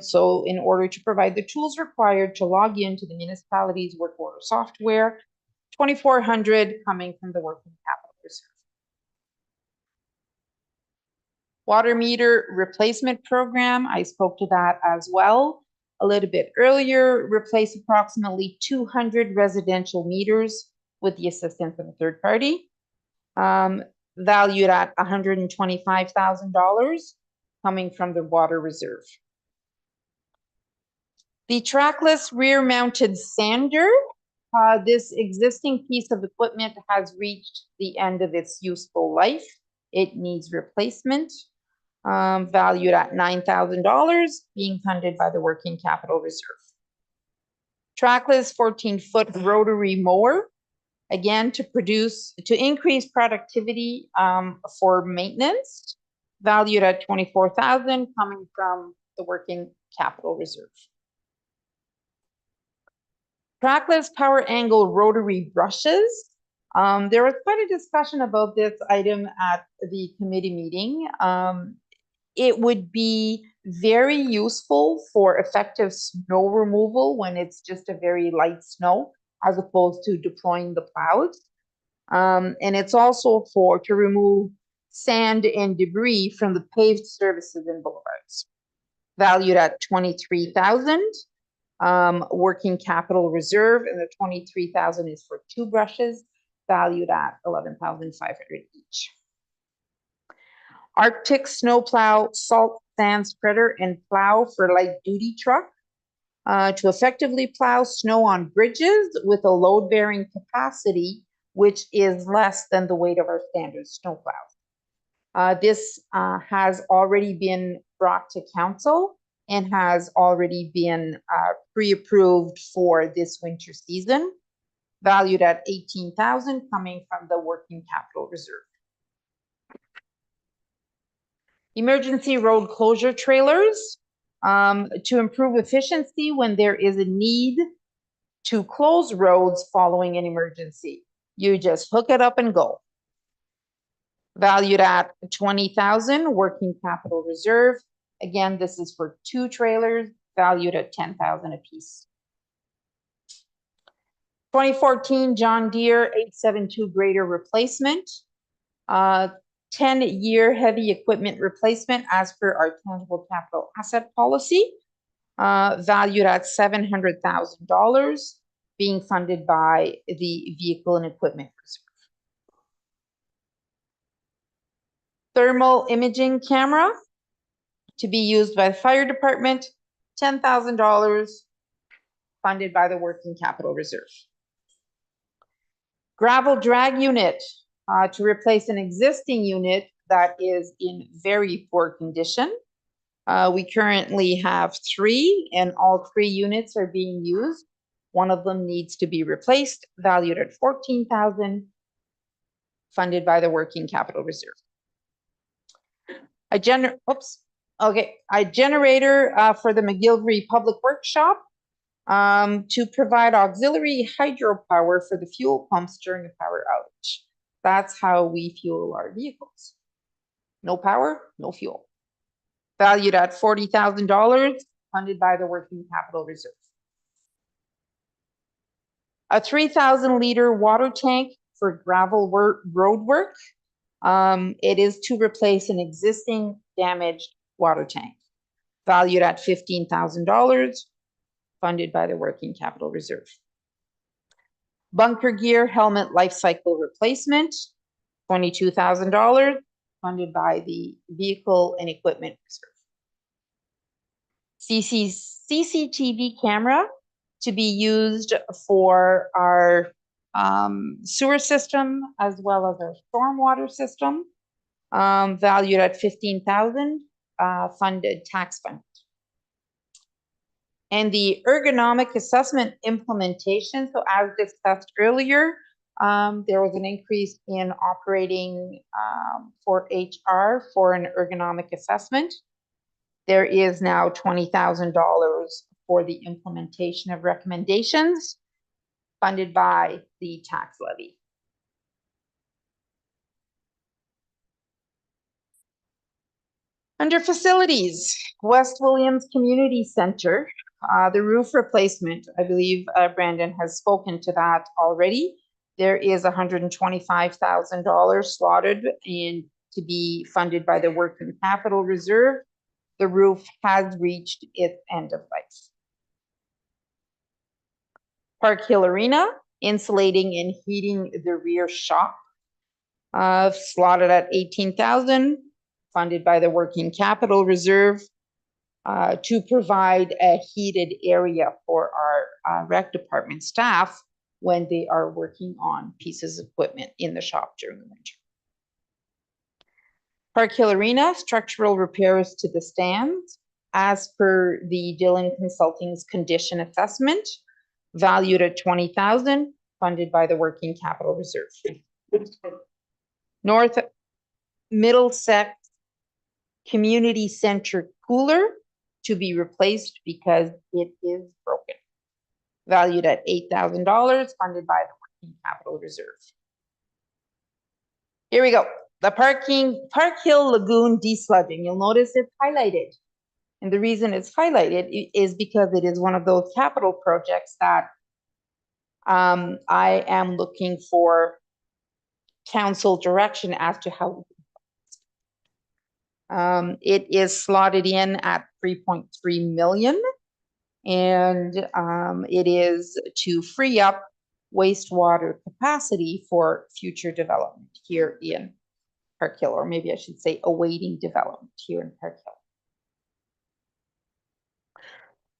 So in order to provide the tools required to log into the municipality's work order software, $2,400 coming from the working capital reserve. Water meter replacement program, I spoke to that as well a little bit earlier. Replace approximately 200 residential meters with the assistance of a third party, valued at $125,000, coming from the water reserve. The trackless rear-mounted sander, this existing piece of equipment has reached the end of its useful life. It needs replacement, valued at $9,000, being funded by the working capital reserve. Trackless 14-foot rotary mower, again to increase productivity for maintenance, valued at $24,000, coming from the working capital reserve. Trackless power angle rotary brushes. There was quite a discussion about this item at the committee meeting. it would be very useful for effective snow removal when it's just a very light snow, as opposed to deploying the plows. And it's also to remove sand and debris from the paved surfaces and boulevards. Valued at 23,000. Working capital reserve, and the 23,000 is for 2 brushes, valued at 11,500 each. Arctic snowplow, salt sand spreader, and plow for light duty truck to effectively plow snow on bridges with a load bearing capacity which is less than the weight of our standard snowplow. This has already been brought to council and has already been pre-approved for this winter season, valued at 18,000, coming from the working capital reserve. Emergency road closure trailers to improve efficiency when there is a need to close roads following an emergency. You just hook it up and go. Valued at 20,000, working capital reserve. Again, this is for 2 trailers, valued at 10,000 apiece. 2014 John Deere 872 grader replacement. 10-year heavy equipment replacement as per our tangible capital asset policy, valued at $700,000, being funded by the vehicle and equipment reserve. Thermal imaging camera to be used by the fire department, $10,000, funded by the working capital reserve. Gravel drag unit to replace an existing unit that is in very poor condition. We currently have 3, and all 3 units are being used. One of them needs to be replaced, valued at 14,000, funded by the working capital reserve. A generator for the McGillivray Public Workshop to provide auxiliary hydropower for the fuel pumps during a power outage. That's how we fuel our vehicles. No power, no fuel. Valued at $40,000, funded by the working capital reserve. A 3,000-liter water tank for gravel road work. It is to replace an existing damaged water tank. Valued at $15,000, funded by the working capital reserve. Bunker gear helmet life cycle replacement, $22,000, funded by the vehicle and equipment reserve. CCTV camera to be used for our sewer system as well as our stormwater system, valued at $15,000, funded, tax funded. And the ergonomic assessment implementation, so as discussed earlier, there was an increase in operating for HR for an ergonomic assessment. There is now $20,000 for the implementation of recommendations, funded by the tax levy. Under facilities, West Williams Community Center, the roof replacement, I believe Brandon has spoken to that already. There is $125,000 slotted in to be funded by the working capital reserve. The roof has reached its end of life. Park Hill Arena, insulating and heating the rear shop, slotted at $18,000, funded by the working capital reserve, to provide a heated area for our rec department staff when they are working on pieces of equipment in the shop during the winter. Park Hill Arena, structural repairs to the stands as per the Dillon Consulting's condition assessment, valued at $20,000, funded by the working capital reserve. North Middlesex Community Center cooler to be replaced because it is broken, valued at $8,000, funded by the working capital reserve. Here we go. The Park Hill Lagoon desludging, you'll notice it's highlighted. And the reason it's highlighted is because it is one of those capital projects that I am looking for council direction as to how. It is slotted in at 3.3 million. And it is to free up wastewater capacity for future development here in Park Hill, or maybe I should say awaiting development here in Park Hill.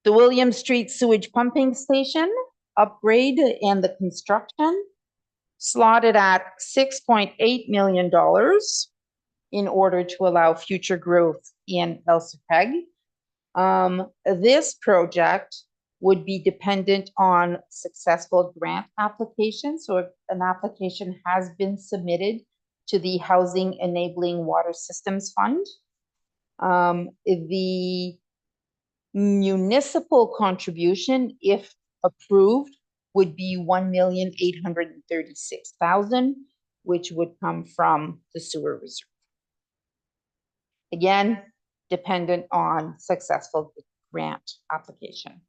The William Street Sewage Pumping Station upgrade and the construction slotted at $6.8 million in order to allow future growth in Middlesex. This project would be dependent on successful grant applications. So if an application has been submitted to the Housing Enabling Water Systems Fund, the municipal contribution, if approved, would be $1,836,000, which would come from the sewer reserve. Again, dependent on successful grant application.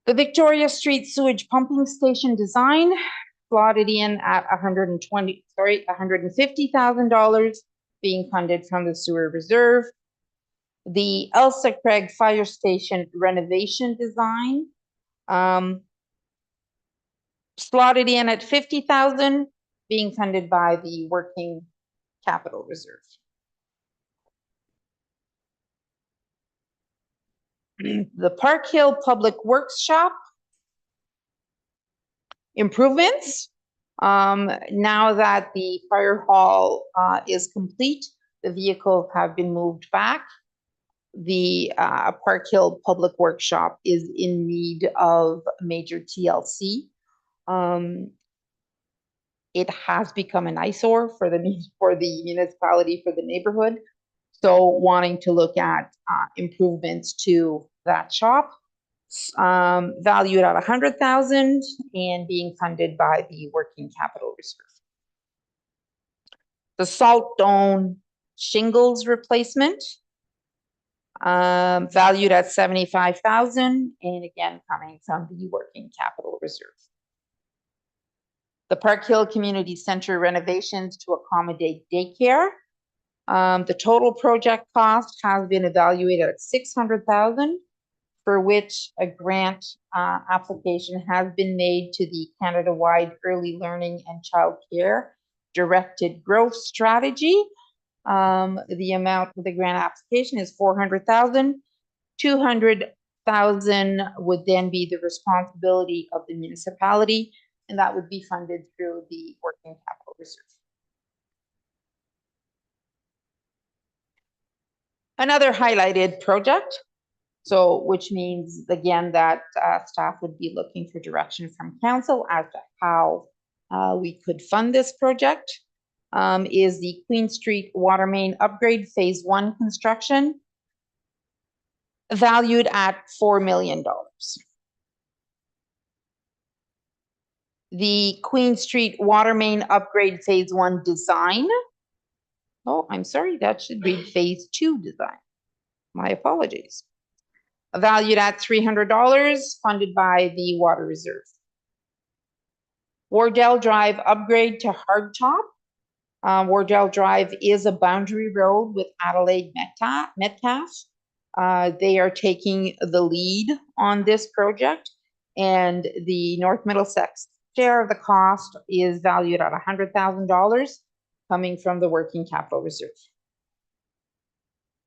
The Victoria Street Sewage Pumping Station design slotted in at $150,000 being funded from the sewer reserve. The Elsa Craig Fire Station renovation design slotted in at $50,000 being funded by the working capital reserve. The Park Hill Public Works Shop improvements. Now that the fire hall is complete, the vehicles have been moved back. The Park Hill Public Works Shop is in need of major TLC. It has become an eyesore for the municipality, for the neighborhood. So wanting to look at improvements to that shop, valued at $100,000 and being funded by the working capital reserve. The Salt Dome shingles replacement, valued at $75,000 and again coming from the working capital reserve. The Park Hill Community Center renovations to accommodate daycare. The total project cost has been evaluated at $600,000, for which a grant application has been made to the Canada-wide Early Learning and Child Care Directed Growth Strategy. The amount of the grant application is $400,000. $200,000 would then be the responsibility of the municipality, and that would be funded through the working capital reserve. Another highlighted project, so which means again that staff would be looking for direction from council as to how we could fund this project, is the Queen Street Water Main Upgrade Phase 1 construction, valued at $4 million. The Queen Street Water Main Upgrade Phase 1 design. Oh, I'm sorry, that should read Phase 2 design. My apologies. Valued at $300, funded by the Water Reserve. Wardell Drive upgrade to hardtop. Wardell Drive is a boundary road with Adelaide Metcalf. They are taking the lead on this project, and the North Middlesex share of the cost is valued at $100,000 coming from the working capital reserve.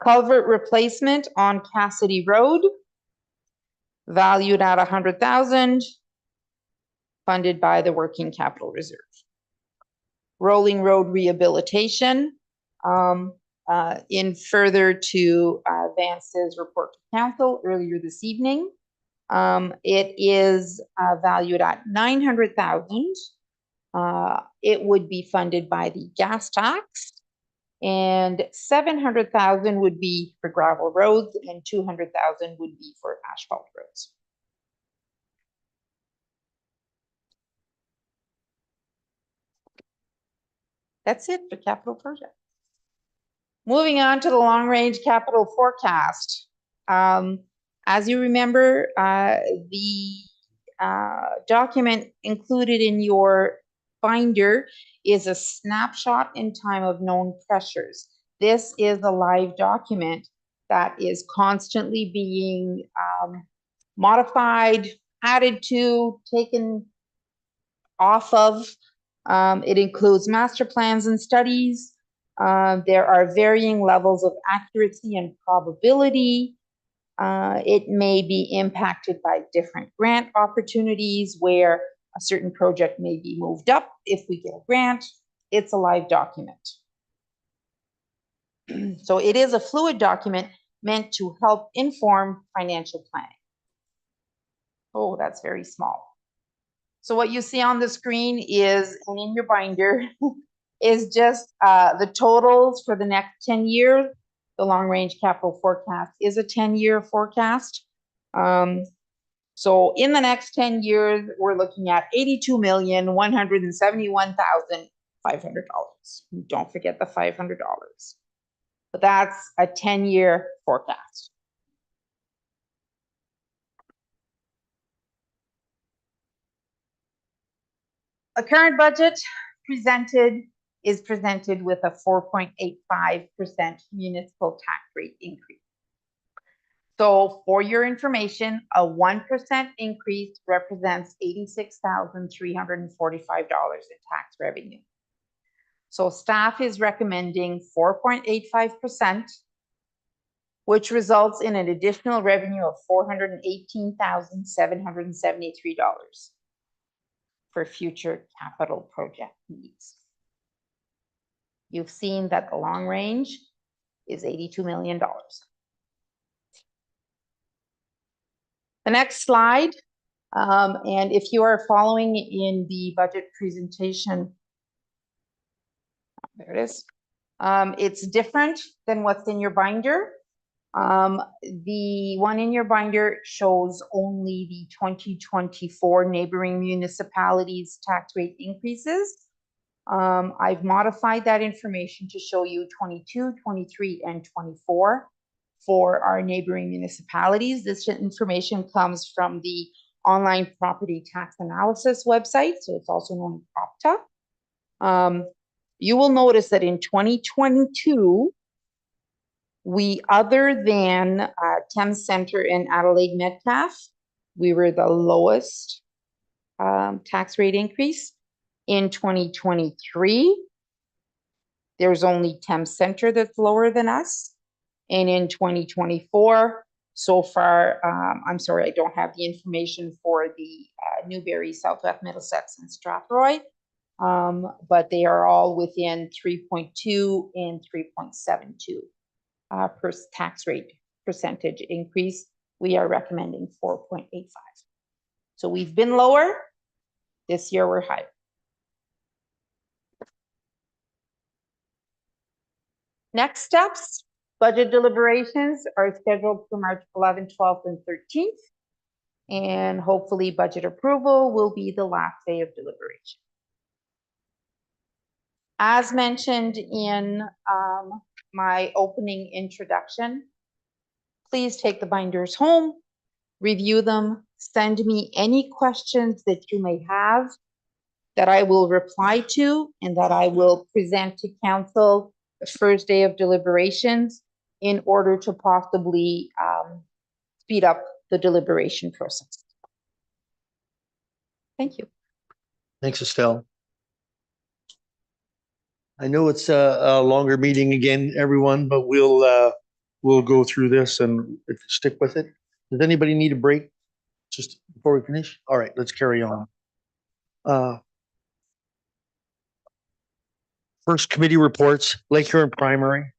Culvert replacement on Cassidy Road, valued at $100,000, funded by the working capital reserve. Rolling road rehabilitation, in further to Vance's report to council earlier this evening. It is valued at $900,000. It would be funded by the gas tax, and $700,000 would be for gravel roads, and $200,000 would be for asphalt roads. That's it for capital projects. Moving on to the long-range capital forecast. As you remember, the document included in your binder is a snapshot in time of known pressures. This is a live document that is constantly being modified, added to, taken off of. It includes master plans and studies. There are varying levels of accuracy and probability. It may be impacted by different grant opportunities where a certain project may be moved up if we get a grant. It's a live document. So it is a fluid document meant to help inform financial planning. Oh, that's very small. So what you see on the screen is, and in your binder, is just the totals for the next 10 years. The long-range capital forecast is a 10-year forecast. So in the next 10 years, we're looking at $82,171,500. Don't forget the $500. But that's a 10-year forecast. A current budget is presented with a 4.85% municipal tax rate increase. So for your information, a 1% increase represents $86,345 in tax revenue. So staff is recommending 4.85%, which results in an additional revenue of $418,773 for future capital project needs. You've seen that the long range is $82 million. The next slide, and if you are following in the budget presentation, there it is. It's different than what's in your binder. The one in your binder shows only the 2024 neighboring municipalities tax rate increases. I've modified that information to show you 22, 23, and 24 for our neighboring municipalities. This information comes from the online property tax analysis website, so it's also known as OPTA. You will notice that in 2022, we, other than Thames Centre and Adelaide Metcalfe, we were the lowest tax rate increase. In 2023, there's only Thames Centre that's lower than us. And in 2024, so far, I'm sorry, I don't have the information for the Newberry, Southwest Middlesex, and Strathroy, but they are all within 3.2 and 3.72 per tax rate percentage increase. We are recommending 4.85. So we've been lower. This year we're higher. Next steps, budget deliberations are scheduled for March 11th, 12th, and 13th. And hopefully budget approval will be the last day of deliberation. As mentioned in my opening introduction, please take the binders home, review them, send me any questions that you may have that I will reply to and that I will present to council the first day of deliberations in order to possibly speed up the deliberation process. Thank you. Thanks, Estelle. I know it's a longer meeting again, everyone, but we'll go through this and stick with it. Does anybody need a break just before we finish? All right, let's carry on. First committee reports, Lake Huron Primary.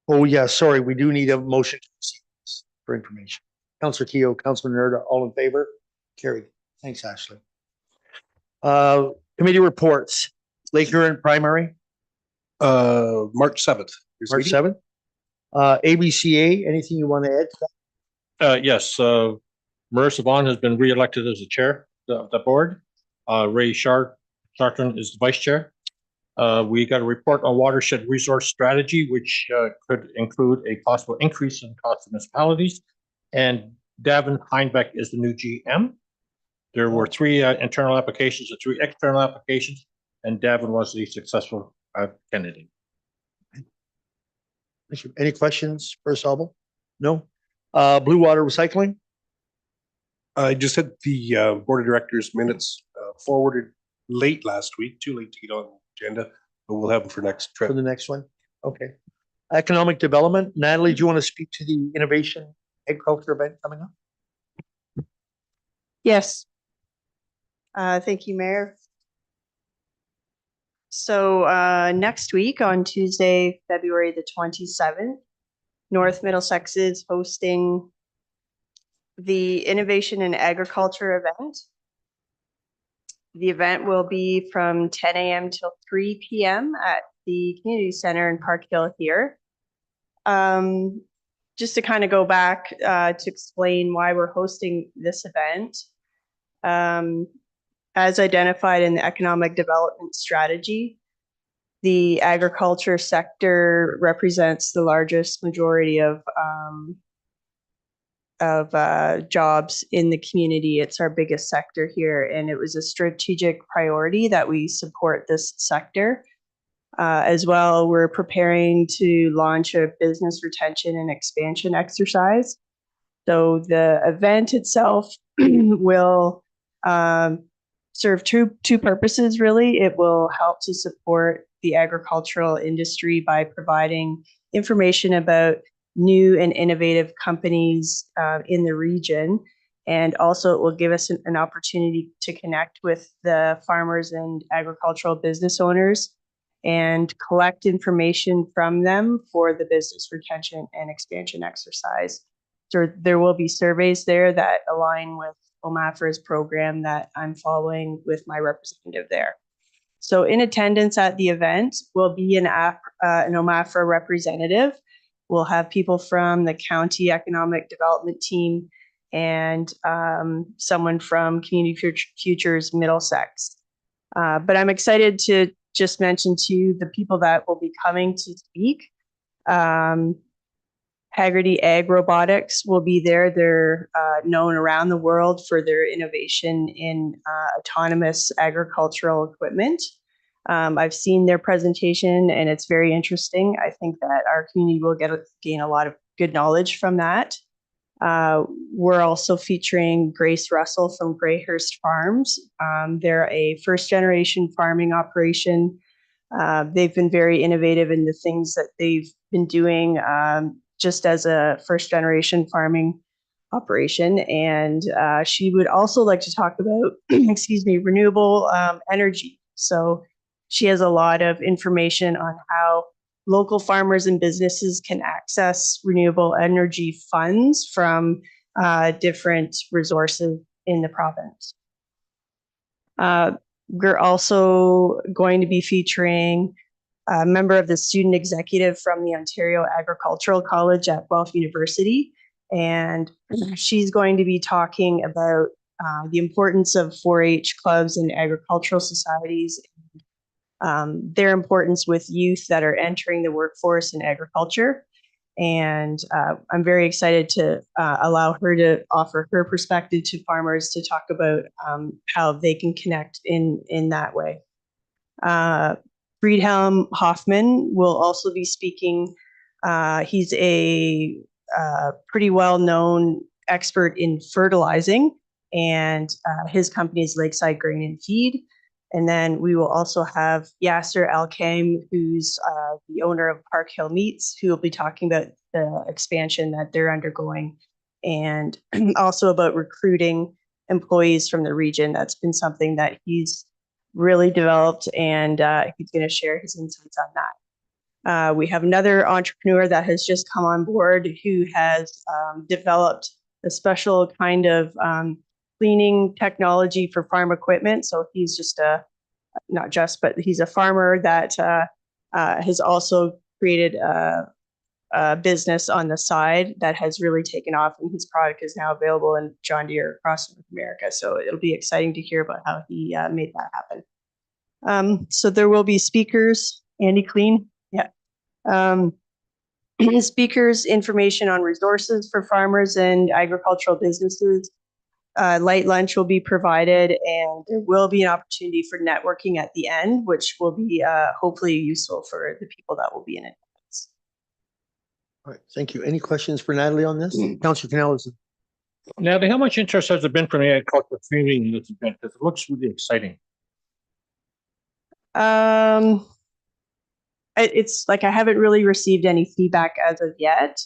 Oh yeah, sorry, we do need a motion to receive this for information. Councillor Keogh, Councillor Nerda, all in favor? Carried. Thanks, Ashley. Committee reports, Lake Huron Primary. March 7th. March 7th. ABCA, anything you want to add? Yes, Marissa Vaughn has been reelected as the chair of the board. Ray Sharp Sarton is the vice chair. We got a report on watershed resource strategy, which could include a possible increase in cost of municipalities. And Davin Heinbeck is the new GM. There were 3 internal applications and 3 external applications, and Davin was the successful candidate. Thank you. Any questions for Sabal? No? Blue Water Recycling? I just had the board of directors minutes forwarded late last week, too late to get on the agenda, but we'll have them for next For trip. the next one? Okay. Economic Development, Natalie, do you want to speak to the Innovation Agriculture event coming up? Yes. Thank you, Mayor. So next week on Tuesday, February the 27th, North Middlesex is hosting the Innovation in Agriculture event. The event will be from 10 a.m. till 3 p.m. at the Community Center in Park Hill here. Just to kind of go back to explain why we're hosting this event. As identified in the economic development strategy, the agriculture sector represents the largest majority of jobs in the community. It's our biggest sector here, and it was a strategic priority that we support this sector. As well, we're preparing to launch a business retention and expansion exercise. So the event itself will serve two purposes, really. It will help to support the agricultural industry by providing information about new and innovative companies in the region. And also it will give us an opportunity to connect with the farmers and agricultural business owners and collect information from them for the business retention and expansion exercise. So there will be surveys there that align with OMAFRA's program that I'm following with my representative there. So in attendance at the event will be an OMAFRA representative. We'll have people from the county economic development team and someone from Community Futures Middlesex. But I'm excited to just mention to you the people that will be coming to speak. Haggerty Ag Robotics will be there. They're known around the world for their innovation in autonomous agricultural equipment. I've seen their presentation and it's very interesting. I think that our community will gain a lot of good knowledge from that. We're also featuring Grace Russell from Greyhurst Farms. They're a first-generation farming operation. They've been very innovative in the things that they've been doing just as a first-generation farming operation. And she would also like to talk about, renewable energy. So she has a lot of information on how local farmers and businesses can access renewable energy funds from different resources in the province. We're also going to be featuring a member of the student executive from the Ontario Agricultural College at Guelph University. And she's going to be talking about the importance of 4-H clubs and agricultural societies, their importance with youth that are entering the workforce in agriculture. And I'm very excited to allow her to offer her perspective to farmers to talk about how they can connect in that way. Friedhelm Hoffman will also be speaking. He's a pretty well-known expert in fertilizing, and his company is Lakeside Grain and Feed. And then we will also have Yasser Al-Kaim, who's the owner of Park Hill Meats, who will be talking about the expansion that they're undergoing and also about recruiting employees from the region. That's been something that he's really developed, and he's going to share his insights on that. We have another entrepreneur that has just come on board who has developed a special kind of cleaning technology for farm equipment. So he's just but he's a farmer that has also created a business on the side that has really taken off, and his product is now available in John Deere across North America. So it'll be exciting to hear about how he made that happen. So there will be speakers, Andy Clean, yeah. Speakers, information on resources for farmers and agricultural businesses. Light lunch will be provided, and there will be an opportunity for networking at the end, which will be hopefully useful for the people that will be in it. All right, thank you. Any questions for Natalie on this? Councilor Canales? Natalie, how much interest has there been from the agricultural community in this event? Because it looks really exciting. It's like I haven't really received any feedback as of yet.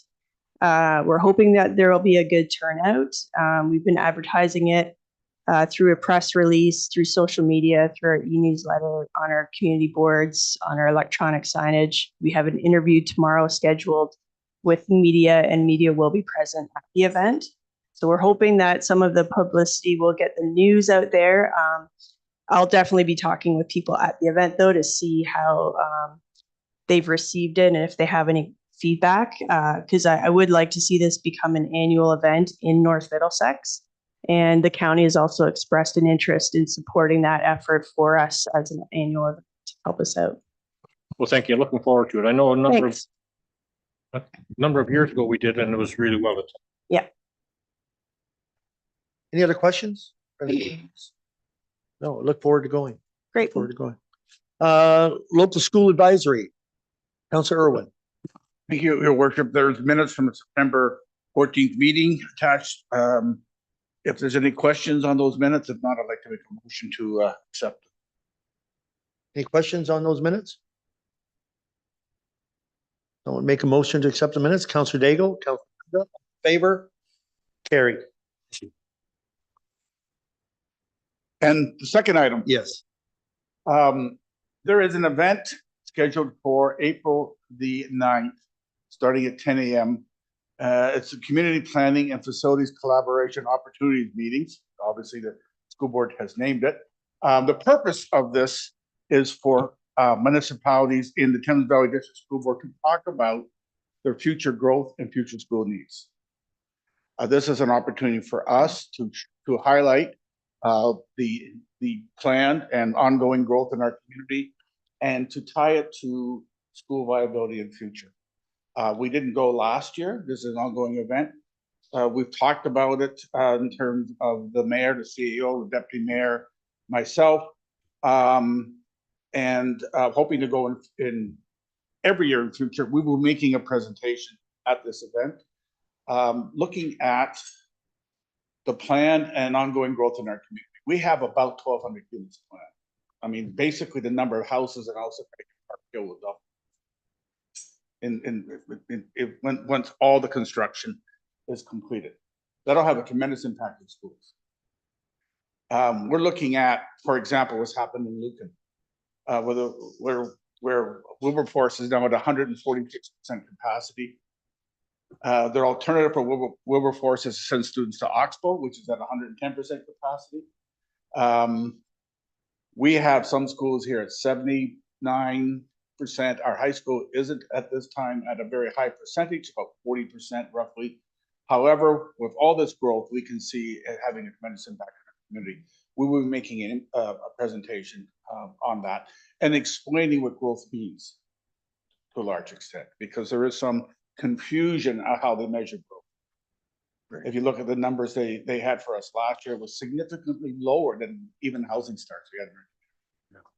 We're hoping that there will be a good turnout. We've been advertising it through a press release, through social media, through our e-newsletter, on our community boards, on our electronic signage. We have an interview tomorrow scheduled with media, and media will be present at the event. So we're hoping that some of the publicity will get the news out there. I'll definitely be talking with people at the event, though, to see how they've received it and if they have any feedback, because I would like to see this become an annual event in North Middlesex. And the county has also expressed an interest in supporting that effort for us as an annual event to help us out. Well, thank you. Looking forward to it. I know a number Thanks. of years ago we did, and it was really well attended. Yeah. Any other questions? No, look forward to going. Great. Look forward to going. Local school advisory. Councilor Irwin. Thank you, Your Worship. There's minutes from the September 14th meeting attached. If there's any questions on those minutes, if not, I'd like to make a motion to accept. Any questions on those minutes? Someone make a motion to accept the minutes. Councilor Daigle, Councilor favor, carried. And the second item. Yes. There is an event scheduled for April the 9th, starting at 10 a.m. It's a community planning and facilities collaboration opportunities meetings. Obviously, the school board has named it. The purpose of this is for municipalities in the Thames Valley District School Board to talk about their future growth and future school needs. This is an opportunity for us to highlight the planned and ongoing growth in our community and to tie it to school viability and future. We didn't go last year. This is an ongoing event. We've talked about it in terms of the mayor, the CEO, the deputy mayor, myself, and hoping to go in every year in the future. We will be making a presentation at this event, looking at the plan and ongoing growth in our community. We have about 1,200 units planned. I mean, basically the number of houses and also Park Hill will double. Once all the construction is completed. That'll have a tremendous impact on schools. We're looking at, for example, what's happened in Lucan, where Wilberforce is now at 146% capacity. Their alternative for Wilberforce is to send students to Oxbow, which is at 110% capacity. We have some schools here at 79%. Our high school isn't at this time at a very high percentage, about 40% roughly. However, with all this growth, we can see it having a tremendous impact on our community. We will be making a presentation on that and explaining what growth means to a large extent, because there is some confusion on how they measure growth. If you look at the numbers they had for us last year, it was significantly lower than even housing starts we had.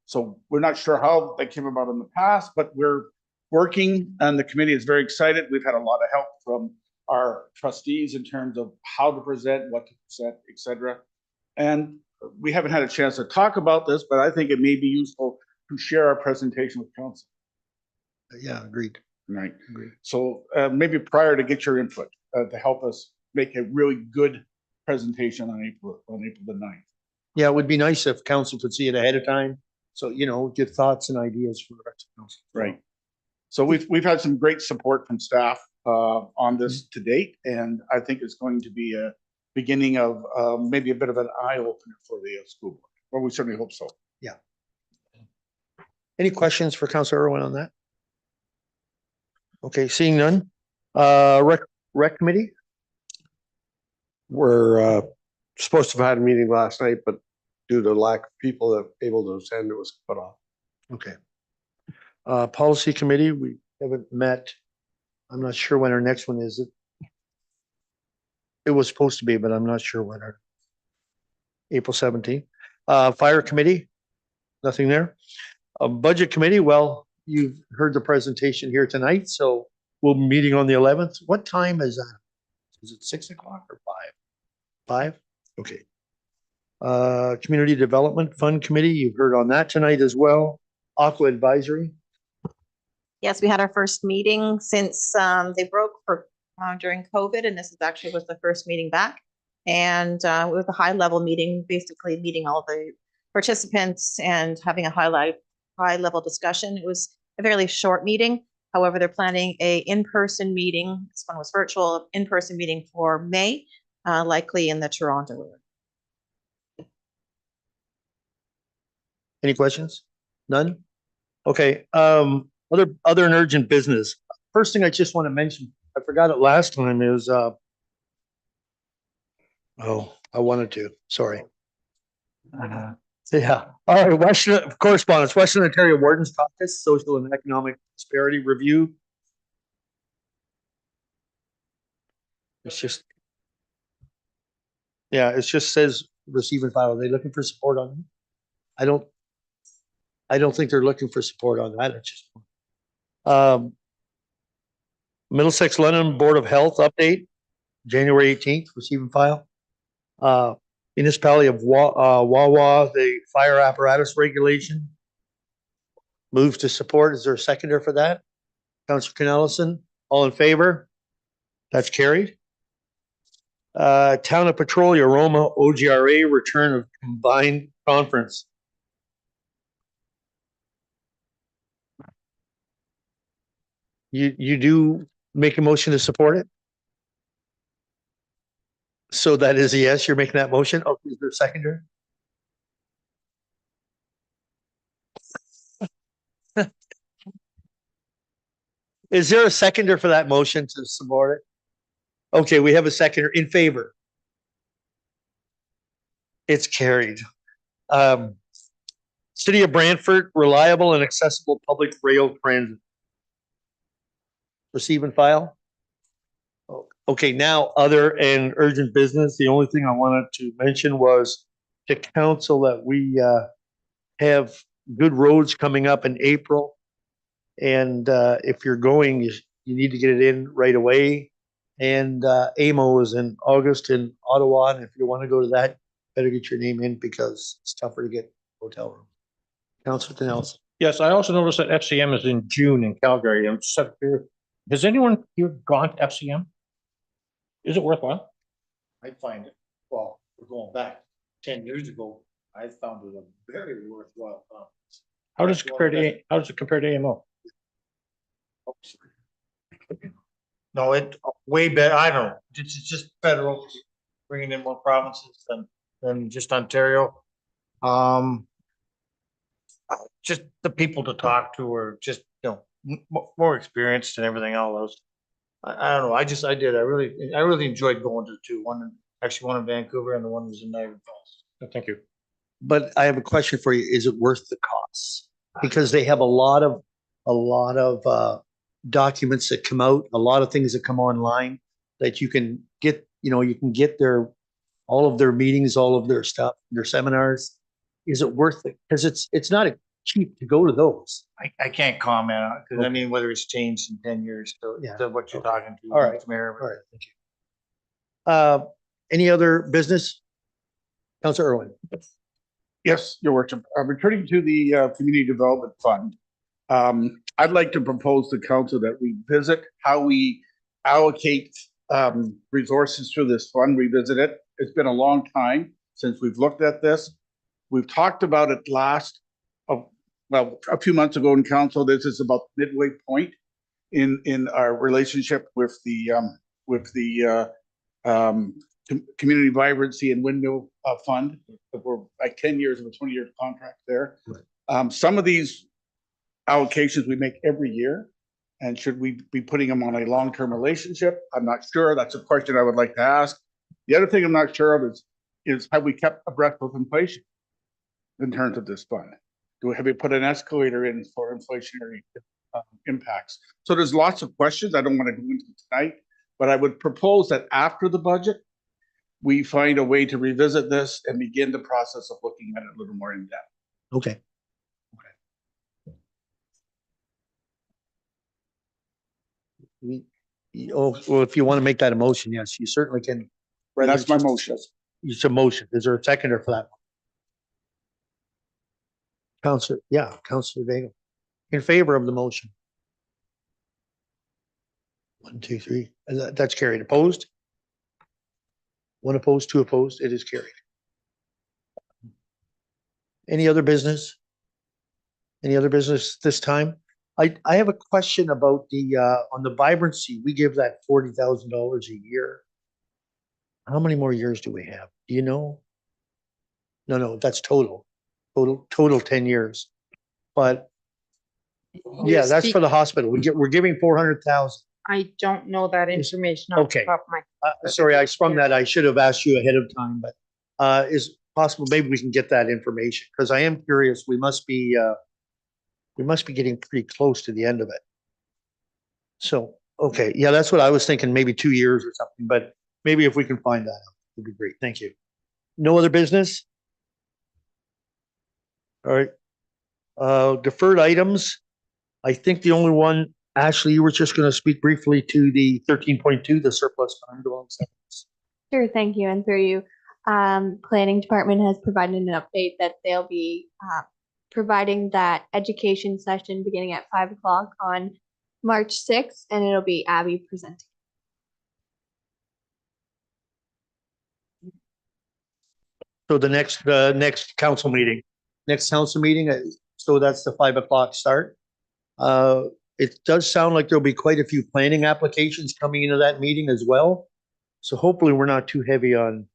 So we're not sure how that came about in the past, but we're working and the committee is very excited. We've had a lot of help from our trustees in terms of how to present, what to present, et cetera. And we haven't had a chance to talk about this, but I think it may be useful to share our presentation with council. Yeah, agreed. Right. Agreed. So maybe prior to get your input to help us make a really good presentation on April the 9th. Yeah, it would be nice if council could see it ahead of time. So, give thoughts and ideas for the rest of council. Right. So we've had some great support from staff on this to date, and I think it's going to be a beginning of maybe a bit of an eye opener for the school board. Well, we certainly hope so. Yeah. Any questions for Councilor Irwin on that? Okay, seeing none. Rec committee? We're supposed to have had a meeting last night, but due to lack of people that able to attend, it was put off. Okay. Policy committee, we haven't met. I'm not sure when our next one is. It was supposed to be, but I'm not sure when our April 17th. Fire committee, nothing there. Budget committee, well, you've heard the presentation here tonight, so we'll be meeting on the 11th. What time is that? Is it 6 o'clock or 5? 5? Okay. Community Development Fund Committee, you've heard on that tonight as well. Aqua Advisory. Yes, we had our first meeting since they broke for during COVID, and this is actually was the first meeting back. And it was a high level meeting, basically meeting all the participants and having a high level discussion. It was a fairly short meeting. However, they're planning a in-person meeting. This one was virtual, in-person meeting for May, likely in the Toronto area. Any questions? None? Okay, other and urgent business. First thing I just want to mention, I forgot it last time is, I wanted to, sorry. Yeah, all right, Western correspondence, Western Ontario Wardens Caucus, Social and Economic Prosperity Review. It's just, yeah, it just says receive and file. Are they looking for support on it? I don't think they're looking for support on that. It's just, Middlesex London Board of Health update, January 18th, receive and file. Municipality of Wawa, the fire apparatus regulation. Move to support. Is there a seconder for that? Councillor Canellison, all in favor? That's carried. Town of Petrolia, Aroma, OGRA, return of combined conference. You do make a motion to support it? So that is a yes, you're making that motion? Oh, is there a seconder? Is there a seconder for that motion to support it? Okay, we have a seconder in favor. It's carried. City of Brantford, reliable and accessible public rail transit. Receive and file. Okay, now other and urgent business. The only thing I wanted to mention was to council that we have good roads coming up in April. And if you're going, you need to get it in right away. And AMO is in August in Ottawa. And if you want to go to that, better get your name in because it's tougher to get hotel room. Councilor Canellison. Yes, I also noticed that FCM is in June in Calgary. I'm just curious, has anyone here gone to FCM? Is it worthwhile? I find it, well, we're going back 10 years ago, I found it a very worthwhile conference. How does it compare to AMO? No, it way better. I don't know. It's just federal, bringing in more provinces than just Ontario. Just the people to talk to are just, more experienced and everything else. I don't know. I really enjoyed going to the two. One in Vancouver and the one was in Niagara Falls. Thank you. But I have a question for you. Is it worth the costs? Because they have a lot of documents that come out, a lot of things that come online that you can get, you can get all of their meetings, all of their stuff, their seminars. Is it worth it? Because it's not cheap to go to those. I can't comment on it because I mean, whether it's changed in 10 years to what you're talking to. All right. Mayor. All right. Thank you. Any other business? Councillor Irwin. Yes, Your Worship. Returning to the Community Development Fund, I'd like to propose to council that we visit how we allocate resources through this fund, revisit it. It's been a long time since we've looked at this. We've talked about it a few months ago in council. This is about the midway point in our relationship with the Community Vibrancy and Windmill Fund. We're like 10 years of a 20-year contract there. Some of these allocations we make every year, and should we be putting them on a long-term relationship? I'm not sure. That's a question I would like to ask. The other thing I'm not sure of is have we kept abreast of inflation? in terms of this fund? Have we put an escalator in for inflationary impacts? So there's lots of questions I don't want to go into tonight, but I would propose that after the budget, we find a way to revisit this and begin the process of looking at it a little more in depth. Okay. Oh, well, if you want to make that a motion, yes, you certainly can. That's my motion. It's a motion. Is there a seconder for that? Counselor Daigle. In favor of the motion? 1, 2, 3. That's carried. Opposed? 1 opposed, 2 opposed. It is carried. Any other business? Any other business this time? I have a question about the, on the vibrancy, we give that $40,000 a year. How many more years do we have? Do you know? No, that's total. Total 10 years. But yeah, that's for the hospital. We're giving 400,000. I don't know that information off the Okay. top of my. Sorry, I sprung that. I should have asked you ahead of time, but is possible, maybe we can get that information, because I am curious. We must be getting pretty close to the end of it. So, okay, yeah, that's what I was thinking, maybe 2 years or something, but maybe if we can find that out, it'd be great. Thank you. No other business? All right. Deferred items. I think the only one, Ashley, you were just going to speak briefly to the 13.2, the surplus fund. Sure, thank you. And through you, planning department has provided an update that they'll be providing that education session beginning at 5 o'clock on March 6th, and it'll be Abby presenting. So the next council meeting, so that's the 5 o'clock start. It does sound like there'll be quite a few planning applications coming into that meeting as well. So hopefully we're not too heavy on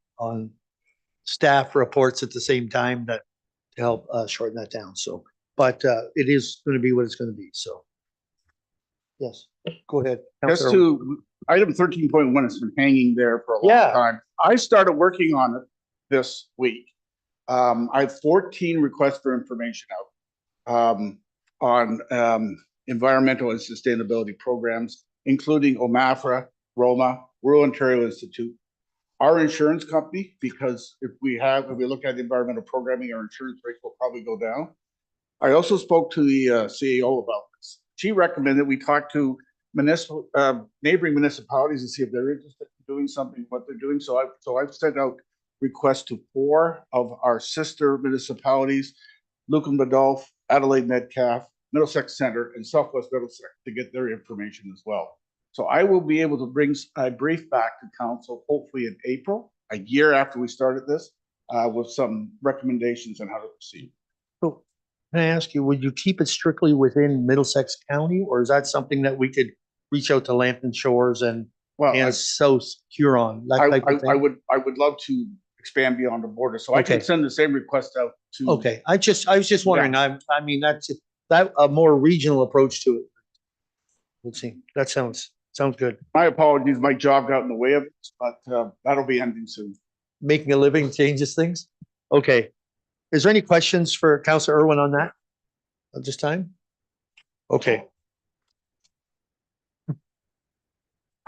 staff reports at the same time to help shorten that down. So, but it is going to be what it's going to be. So, yes, go ahead. Just Councilor. to item 13.1 has been hanging there for a long Yeah. time. I started working on it this week. I have 14 requests for information out on environmental and sustainability programs, including OMAFRA, Roma, Rural Ontario Institute, our insurance company, because if we look at environmental programming, our insurance rates will probably go down. I also spoke to the CEO about this. She recommended we talk to neighboring municipalities and see if they're interested in doing something, what they're doing. So I've sent out requests to 4 of our sister municipalities, Lucan Badolf, Adelaide Metcalf, Middlesex Center, and Southwest Middlesex, to get their information as well. So I will be able to bring a brief back to council, hopefully in April, a year after we started this, with some recommendations on how to proceed. So can I ask you, would you keep it strictly within Middlesex County, or is that something that we could reach out to Lambton Shores and South Huron? That type of thing? I would love to expand beyond the border, so I can send the same request out to. Okay, I was just wondering. I mean, that's a more regional approach to it. Let's see. That sounds good. My apologies, my job got in the way of it, but that'll be ending soon. Making a living changes things. Okay. Is there any questions for Councillor Irwin on that at this time? Okay.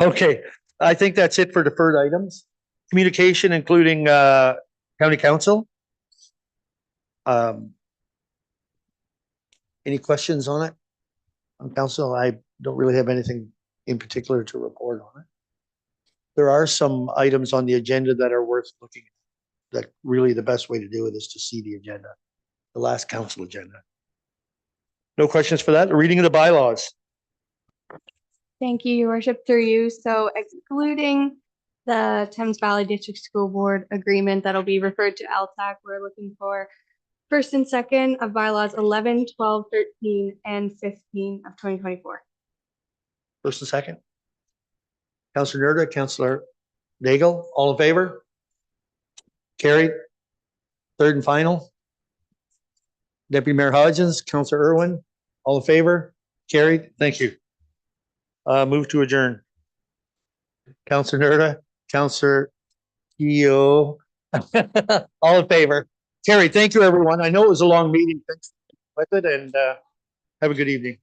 Okay, I think that's it for deferred items. Communication, including county council. Any questions on it? On council, I don't really have anything in particular to report on it. There are some items on the agenda that are worth looking at. That really the best way to do it is to see the agenda, the last council agenda. No questions for that? The reading of the bylaws. Thank you, Your Worship, through you. So excluding the Thames Valley District School Board agreement that'll be referred to LTAC, we're looking for first and second of bylaws 11, 12, 13, and 15 of 2024. First and second. Councillor Nerda, Councillor Daigle, all in favor? Carried. Third and final. Deputy Mayor Hodgins, Councillor Irwin, all in favor? Carried. Thank you. Move to adjourn. Councillor Nerda, Councillor Keo, all in favor? Carrie, thank you, everyone. I know it was a long meeting. Thanks with it and have a good evening.